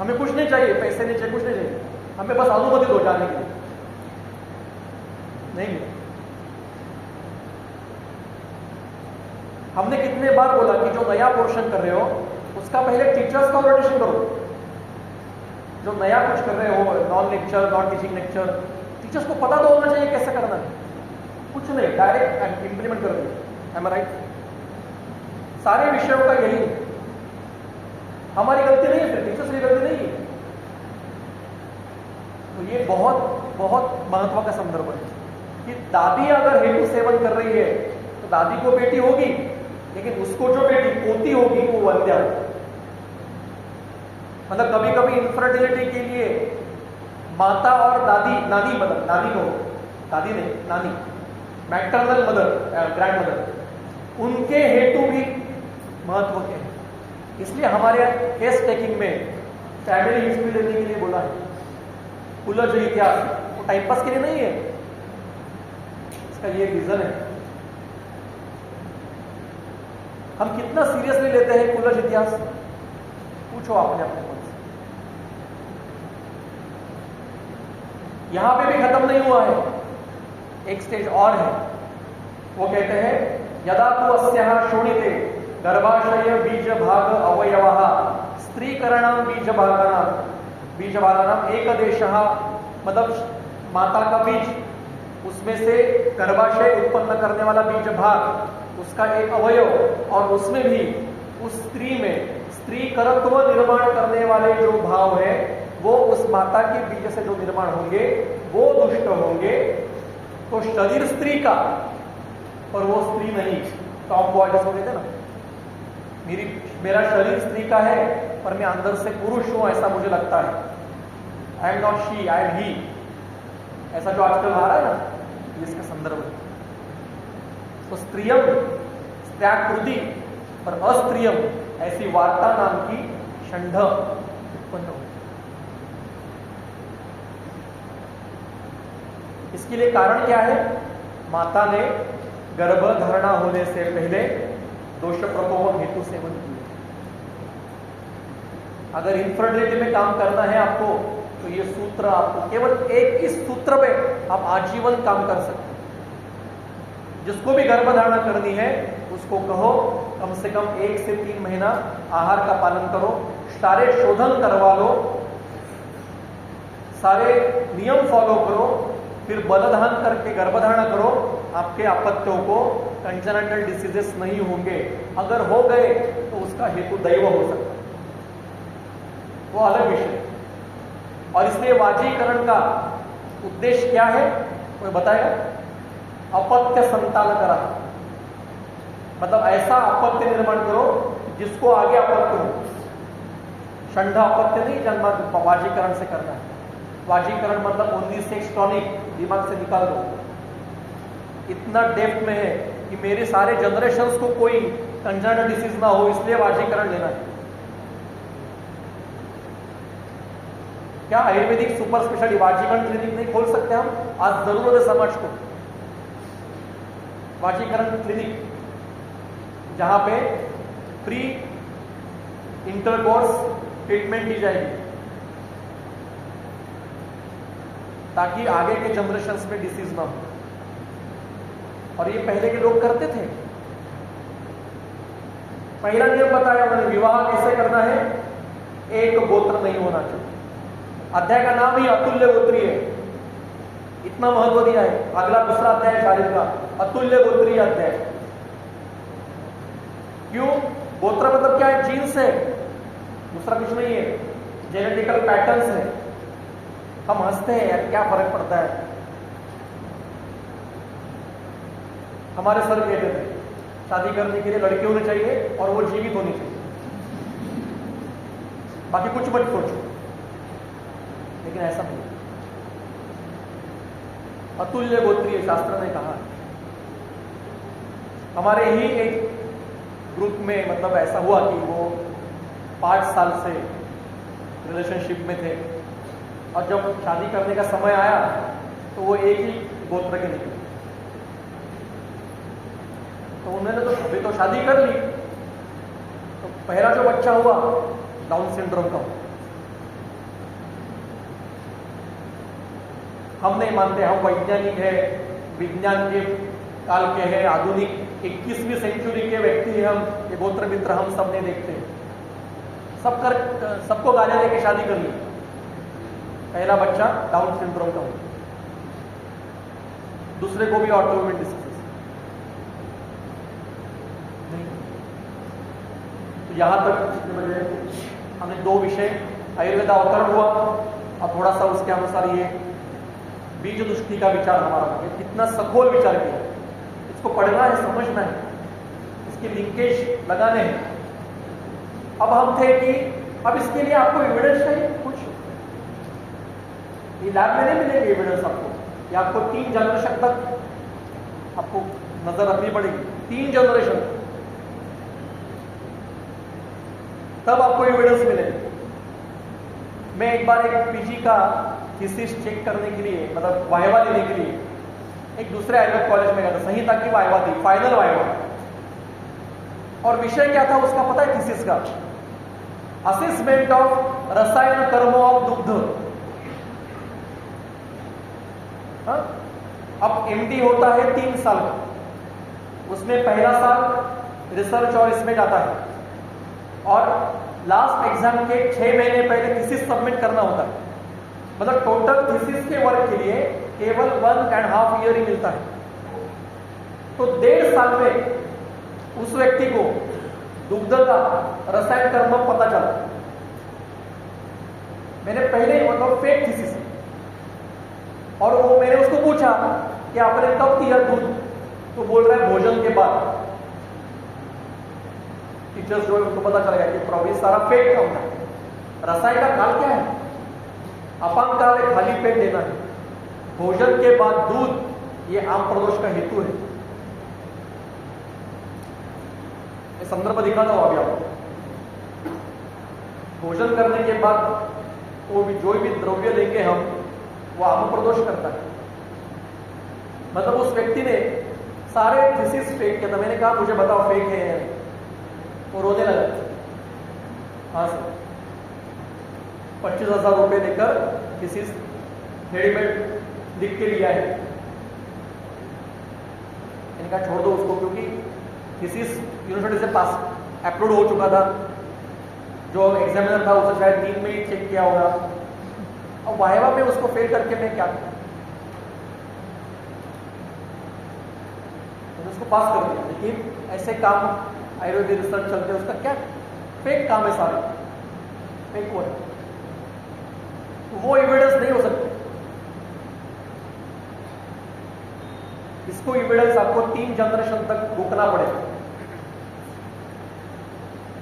हमें कुछ नहीं चाहिए, पैसे नहीं चाहिए, कुछ नहीं चाहिए, हमें बस अनुमति दो जाने के लिए। नहीं, हमने कितने बार बोला कि जो नया पोर्शन कर रहे हो उसका पहले टीचर्स का ओरिएंटेशन करो। जो नया कुछ कर रहे हो, non lecture, non teaching lecture, teachers को पता तो होना चाहिए कैसे करना है। कुछ नहीं, डायरेक्ट इंप्लीमेंट कर दिया। एम आई राइट? सारे विषयों का यही है। हमारी गलती नहीं है, फिर टीचर्स की गलती नहीं है। तो ये बहुत बहुत महत्व का संदर्भ है कि दादी अगर हेतु सेवन कर रही है तो दादी को बेटी होगी, लेकिन उसको जो बेटी पोती होगी वो वंध्या होगी। मतलब कभी कभी इनफर्टिलिटी के लिए माता और दादी, नानी मतलब नानी को, दादी नहीं नानी, मैटरनल मदर, ग्रैंड मदर, उनके हेतु भी महत्व के हैं। इसलिए हमारे केस टेकिंग में फैमिली हिस्ट्री लेने के लिए बोला है। कुलज इतिहास वो टाइम पास के लिए नहीं है, इसका ये रीजन है। हम कितना सीरियसली लेते हैं कुलज इतिहास, पूछो आपने अपने मन से। यहां पे भी खत्म नहीं हुआ है, एक स्टेज और है। वो कहते हैं यदा तु अस्याः शोणिते गर्भाशय बीज भाग अवयवः स्त्रीकरणं बीज भागानां एक देशः, मतलब माता का बीज, उसमें से गर्भाशय उत्पन्न करने वाला बीज भाग, उसका एक अवयव, और उसमें भी उस स्त्री में स्त्रीकरत्व निर्माण करने वाले जो भाव है वो उस माता के बीज से जो निर्माण होंगे वो दुष्ट होंगे। तो शरीर स्त्री का और वो स्त्री नहीं। टॉम बॉय जैसे कहते ना, मेरा शरीर स्त्री का है पर मैं अंदर से पुरुष हूं, ऐसा मुझे लगता है। I am not she, I am he, ऐसा जो आजकल आ रहा है ना, इसका संदर्भ है। तो स्त्रियम स्त्याकृति और अस्त्रियम, ऐसी वार्ता नाम की षंढ उत्पन्न हुई। इसके लिए कारण क्या है? माता ने गर्भधारणा होने से पहले दोष प्रकोप हेतु सेवन किया। अगर इनफर्टिलिटी में काम करना है आपको, तो ये सूत्र आपको केवल एक इस सूत्र पे आप आजीवन काम कर सकते हैं। जिसको भी गर्भधारणा करनी है उसको कहो कम से कम 1 से 3 महीना आहार का पालन करो, सारे शोधन करवा लो, सारे नियम फॉलो करो, फिर बलधान करके गर्भधारणा करो। आपके अपत्यों को कंजेनिटल डिसीजेस नहीं होंगे। अगर हो गए तो उसका हेतु दैव हो सकता है, वो अलग विषय। और इसलिए वाजीकरण का उद्देश्य क्या है कोई बताएगा? अपत्य संतान करा, मतलब ऐसा अपत्य निर्माण करो जिसको आगे अपत्य हो। षंड अपत्य नहीं जन्मा वाजीकरण से करना है। वाजीकरण मतलब ओनली सेक्स टॉनिक, दिमाग से निकाल दो। इतना डेप्थ में है कि मेरे सारे जनरेशंस को कोई कंजर्न डिसीज ना हो, इसलिए वाजीकरण लेना है। क्या आयुर्वेदिक सुपर स्पेशलिटी वाजीकरण क्लिनिक नहीं खोल सकते हम? आज जरूरत है समाज को वाजीकरण क्लिनिक, जहां पे फ्री इंटरकोर्स ट्रीटमेंट दी जाएगी ताकि आगे के जनरेशंस में डिसीज ना हो। और ये पहले के लोग करते थे। पहला नियम बताया उन्होंने, विवाह कैसे करना है, एक गोत्र नहीं होना चाहिए। अध्याय का नाम ही अतुल्य गोत्रीय है, इतना महत्व दिया है। अगला दूसरा अध्याय शारीर का अतुल्य गोत्रीय अध्याय। क्यों? गोत्र मतलब क्या है? जीन्स है, दूसरा कुछ नहीं है। जेनेटिकल पैटर्न्स है। हम हंसते हैं यार, क्या फर्क पड़ता है। हमारे सर कहते थे शादी करने के लिए लड़के होने चाहिए और वो जीवित होनी चाहिए, बाकी कुछ मत सोचो। लेकिन ऐसा नहीं। अतुल्य गोत्रीय शास्त्र ने कहा। हमारे ही एक ग्रुप में मतलब ऐसा हुआ कि वो 5 साल से रिलेशनशिप में थे और जब शादी करने का समय आया तो वो एक ही गोत्र के निकले। तो उन्होंने तो अभी तो शादी कर ली, तो पहला जो बच्चा हुआ डाउन सिंड्रोम का। हम नहीं मानते, हम वैज्ञानिक है, विज्ञान के काल के हैं, आधुनिक 21वीं सेंचुरी के व्यक्ति हैं हम। ये गोत्र मित्र हम सब नहीं देखते। सबको गालियां देके शादी कर ली, पहला बच्चा डाउन सिंड्रोम का हुआ, दूसरे को भी ऑटोइम्यून डिसीज। नहीं, तो यहां तक हमने 2 विषय, आयुर्वेद अवतरण हुआ और थोड़ा सा उसके अनुसार ये बीज दृष्टि का विचार हमारा हो गया। कितना सखोल विचार किया, इसको पढ़ना है, समझना है, इसके लिंकेज लगाने हैं। अब हम थे कि अब इसके लिए आपको एविडेंस चाहिए कुछ, ये लैब में नहीं मिलेगी एविडेंस आपको। ये आपको 3 जनरेशन तक आपको नजर रखनी पड़ेगी, 3 जनरेशन तब आपको एविडेंस मिलेगी। मैं एक बार एक पीजी का थीसिस चेक करने के लिए, मतलब वाइवा लेने के लिए एक दूसरे आयुर्वेद कॉलेज में गया था। संहिता की वाइवा थी, फाइनल वाइवा। और विषय क्या था उसका पता है? थीसिस का असेसमेंट ऑफ रसायन कर्म ऑफ दुग्ध। अब एमडी होता है 3 साल का, उसमें पहला साल रिसर्च और इसमें जाता है और लास्ट एग्जाम के 6 महीने पहले थीसिस सबमिट करना होता है। मतलब टोटल थीसिस के वर्क के लिए केवल 1.5 ईयर ही मिलता है। तो 1.5 साल में उस व्यक्ति को दुग्ध का रसायन कर्म पता चला। मैंने पहले मतलब फेक थीसिस, और वो मैंने उसको पूछा कि आपने कब दिया दूध, तो बोल रहा है भोजन के बाद। टीचर्स जो है उनको पता चल गया कि प्रॉब्लम सारा फेक काम था। रसायन का काल क्या है? अपांग काल है, खाली पेट देना है। भोजन के बाद दूध, ये आम प्रदोष का हेतु है। ये संदर्भ दिखाता हूं अभी आपको। भोजन करने के बाद वो भी जो भी द्रव्य लेंगे हम, वो आम प्रदोष करता है। मतलब उस व्यक्ति ने सारे थीसिस फेक किया था। मैंने कहा मुझे बताओ फेक है या नहीं, वो रोने लगा। हाँ सर, 25,000 रुपए देकर थीसिस रेडीमेड लिख के लिया है। मैंने कहा छोड़ दो उसको, क्योंकि थीसिस यूनिवर्सिटी से पास अपलोड हो चुका था। जो एग्जामिनर था उसे शायद 3 में ही चेक किया होगा, और वाइवा में उसको फेल करके मैं क्या करूं? तो उसको पास कर दिया। लेकिन ऐसे काम आयुर्वेदिक रिसर्च चलते हैं, उसका क्या फेक काम है, सारे फेक वर्क, तो वो एविडेंस नहीं हो सकती। इसको एविडेंस आपको 3 जनरेशन तक रोकना पड़ेगा।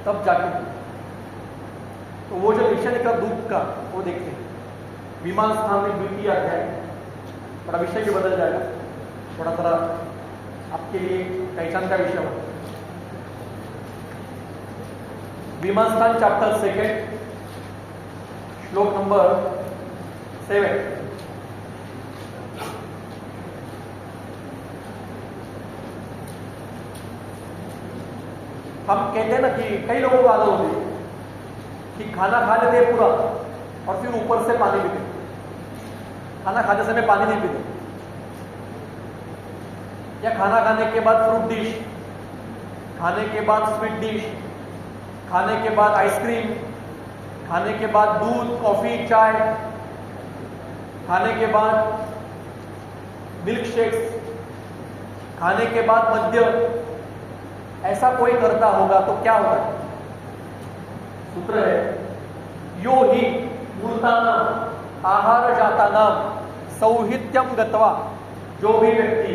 तब जाके। तो वो जो विषय निकला दुख का वो देखते हैं। विमान स्थान में द्वितीय अध्याय, थोड़ा विषय भी बदल जाएगा, थोड़ा थोड़ा आपके लिए पहचान का विषय हो। विमान स्थान चैप्टर 2 श्लोक नंबर 7। हम कहते हैं ना कि कई लोगों को आदत होती है कि खाना खा लेते हैं पूरा और फिर ऊपर से पानी पीते। खाना खाते समय पानी नहीं पीते, या खाना खाने के बाद फ्रूट डिश, खाने के बाद स्वीट डिश, खाने के बाद आइसक्रीम, खाने के बाद दूध, कॉफी, चाय, खाने के बाद मिल्क शेक्स, खाने के बाद मद्य। ऐसा कोई करता होगा तो क्या होगा? सूत्र है यो ही मूर्तानाम आहार जातानाम सौहित्यम गत्वा। जो भी व्यक्ति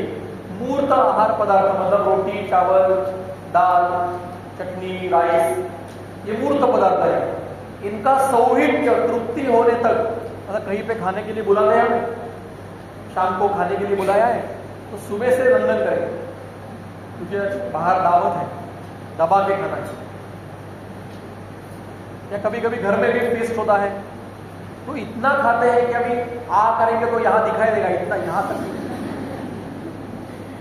मूर्त आहार पदार्थ मतलब रोटी, चावल, दाल, चटनी, राइस, ये मूर्त पदार्थ है, इनका सौहित्य तृप्ति होने तक, मतलब कहीं पे खाने के लिए बुलाते हैं, शाम को खाने के लिए बुलाया है तो सुबह से रंधन करें क्योंकि बाहर दावत है, दबा के खाना है। या कभी कभी घर में भी फेस्ट होता है तो इतना खाते हैं कि अभी करेंगे तो यहां दिखाई देगा, इतना यहां तक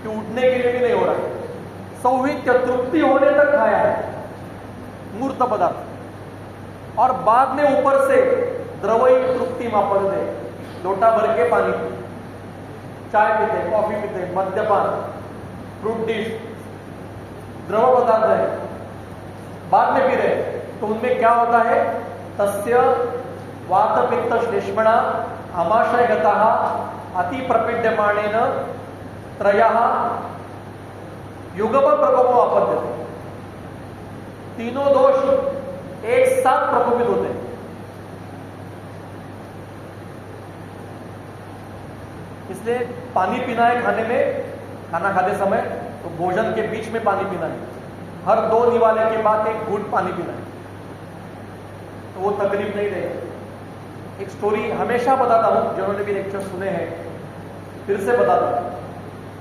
कि उठने के लिए भी नहीं हो रहा है। सौहित्य तृप्ति होने तक खाया है मूर्त पदार्थ, और बाद में ऊपर से द्रवई तृप्ति मापन दे, लोटा भर के पानी, चाय पीते, कॉफी पीते, मद्यपान, फ्रूट डिश, द्रव पदार्थ है, बाद में पी रहे, तो उनमें क्या होता है? तस्य वात पित्त श्लेष्मणा आमाशय गतः अति प्रपीड्यमानेन त्रयः युगप प्रकोपो आपद्यते। तीनों दोष एक साथ प्रकोपित होते हैं। इसलिए पानी पीना है खाने में, खाना खाते समय, तो भोजन के बीच में पानी पीना है। हर 2 निवाले के बाद एक घूंट पानी पीना है, तो वो तकलीफ नहीं देगा। एक स्टोरी हमेशा बताता हूं, जिन्होंने भी लेक्चर सुने हैं फिर से बताता हूं।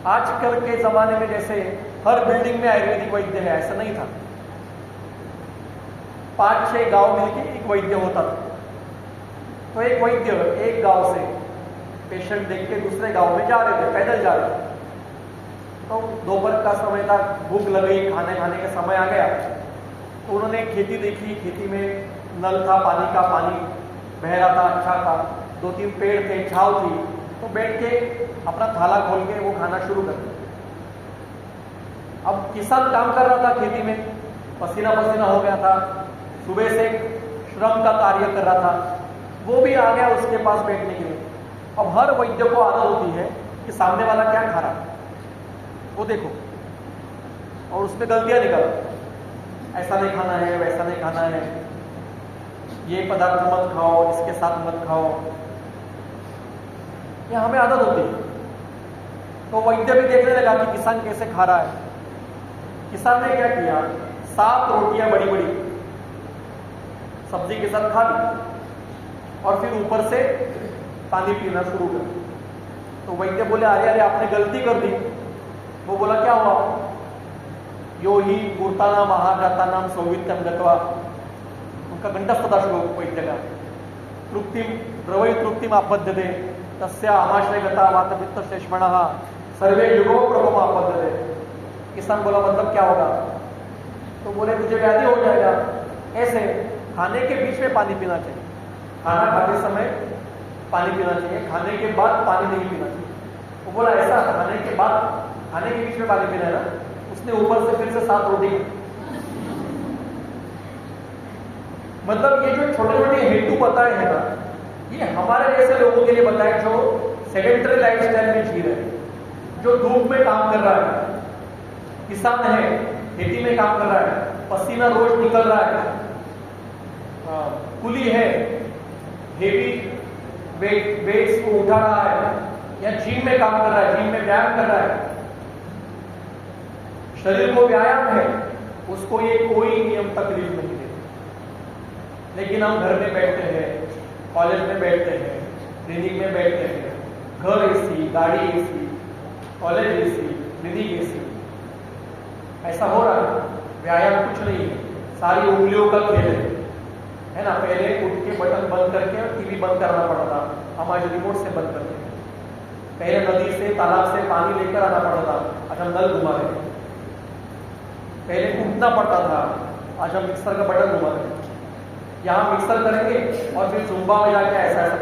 आजकल के जमाने में जैसे हर बिल्डिंग में आयुर्वेदिक वैद्य है, ऐसा नहीं था। 5-6 गांव मिलके एक वैद्य होता था। तो एक वैद्य एक गांव से पेशेंट देख के दूसरे गांव में जा रहे थे, पैदल जा रहे थे। तो दोपहर का समय था, भूख लग गई, खाने का समय आ गया, तो उन्होंने खेती देखी। खेती में नल था, पानी का, पानी बह रहा था, अच्छा था, 2-3 पेड़ थे, छाव थी, तो बैठ के अपना थाला खोल के वो खाना शुरू कर दिया। अब किसान काम कर रहा था खेती में, पसीना पसीना हो गया था, सुबह से श्रम का कार्य कर रहा था, वो भी आ गया उसके पास बैठने के लिए। अब हर वैद्य को आदत होती है कि सामने वाला क्या खा रहा है वो देखो, और उसमें गलतियां निकालो। ऐसा नहीं खाना है, वैसा नहीं खाना है, ये पदार्थ मत खाओ, इसके साथ मत खाओ, ये हमें आदत होती है। तो वैद्य भी देखने लगा कि किसान कैसे खा रहा है। किसान ने क्या किया, 7 रोटियां बड़ी बड़ी सब्जी के साथ खा ली और फिर ऊपर से पानी पीना शुरू कर। तो वैद्य बोले, अरे अरे आपने गलती कर दी। वो बोला, क्या हुआ? यो ही मूर्तानाम आहार जातानाम सौवित्यम गत्वा। उनका कंठस्थ था श्लोक वैद्य का। तृप्तिम द्रवई तृप्तिम आपद्यते तस्य आमाशय गता वात पित्त श्लेष्मणः सर्वे युगो प्रकोप आपद्यते। किसान बोला, मतलब क्या होगा? तो बोले, तुझे व्याधि हो जाएगा। ऐसे खाने के बीच में पानी पीना चाहिए, खाना खाते समय पानी पीना चाहिए, खाने के बाद पानी नहीं पीना चाहिए। वो बोला, ऐसा खाने के बाद, खाने के बीच में पानी पीना है ना? उसने ऊपर से फिर से 7 रोटी, मतलब ये जो छोटे छोटे हेतु बताए हैं ना, ये हमारे जैसे लोगों के लिए बताए जो सेडेंटरी लाइफस्टाइल में जी रहे हैं, जो धूप में काम कर रहा है, किसान है, खेती में काम कर रहा है, पसीना रोज निकल रहा है, कुली है, हेवी वेट्स को उठा रहा है, या जिम में काम कर रहा है, जिम में व्यायाम कर रहा है, शरीर को व्यायाम है, उसको ये कोई नियम तकलीफ नहीं देता। लेकिन हम घर में बैठते हैं, कॉलेज में बैठते हैं, क्लिनिक में बैठते हैं, घर एसी, गाड़ी AC, college AC, clinic AC, ऐसा हो रहा है। व्यायाम कुछ नहीं है, सारी उंगलियों का खेल है ना। पहले उठ के बटन बंद करके और टीवी बंद करना पड़ता था, हम आज रिमोट से बंद करते हैं। पहले नदी से, तालाब से पानी लेकर आना पड़ता था, आज हम नल घुमा रहे हैं। पहले कूदना पड़ता था, आज हम मिक्सर का बटन घुमा रहे हैं। यहाँ मिक्सर करेंगे और फिर जुम्बा में जाके ऐसा ऐसा।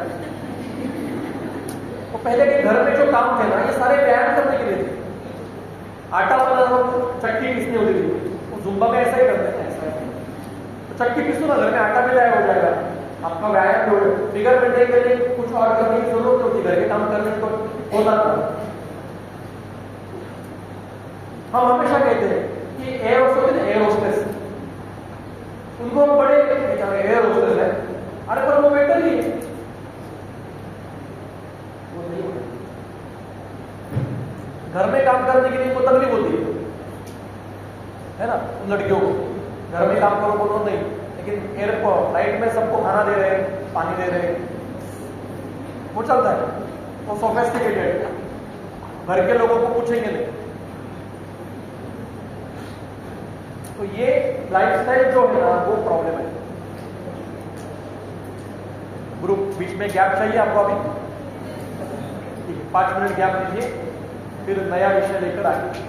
तो पहले के घर में जो काम थे ना, ये सारे व्यायाम करने के लिए थे। आटा बनाना, चक्की पीसनी होती थी, वो जुम्बा में ऐसा ही करते थे, ऐसा ऐसा। तो चक्की पीसो ना, घर में आटा मिलाया हो जाएगा, आपका व्यायाम जो फिगर मेंटेन के लिए कुछ और करने की जरूरत नहीं होती, घर के काम करने को होता था। हम हमेशा कहते हैं कि एयर होस्टेस है, एयर होस्टेस, उनको बड़े एयर होस्टेस है, अरे पर वो बेटर ही है, वो नहीं होता। घर में काम करने के लिए उनको तकलीफ होती है ना, उन लड़कियों को घर में काम करो बोलो नहीं, लेकिन एयरपोर्ट फ्लाइट में सबको खाना दे रहे हैं, पानी दे रहे हैं, वो चलता है, वो सोफिस्टिकेटेड। घर के लोगों को पूछेंगे नहीं। तो ये लाइफस्टाइल जो है ना, वो प्रॉब्लम है। ग्रुप बीच में गैप चाहिए आपको अभी? ठीक है, 5 मिनट गैप लीजिए, फिर नया विषय लेकर आएंगे।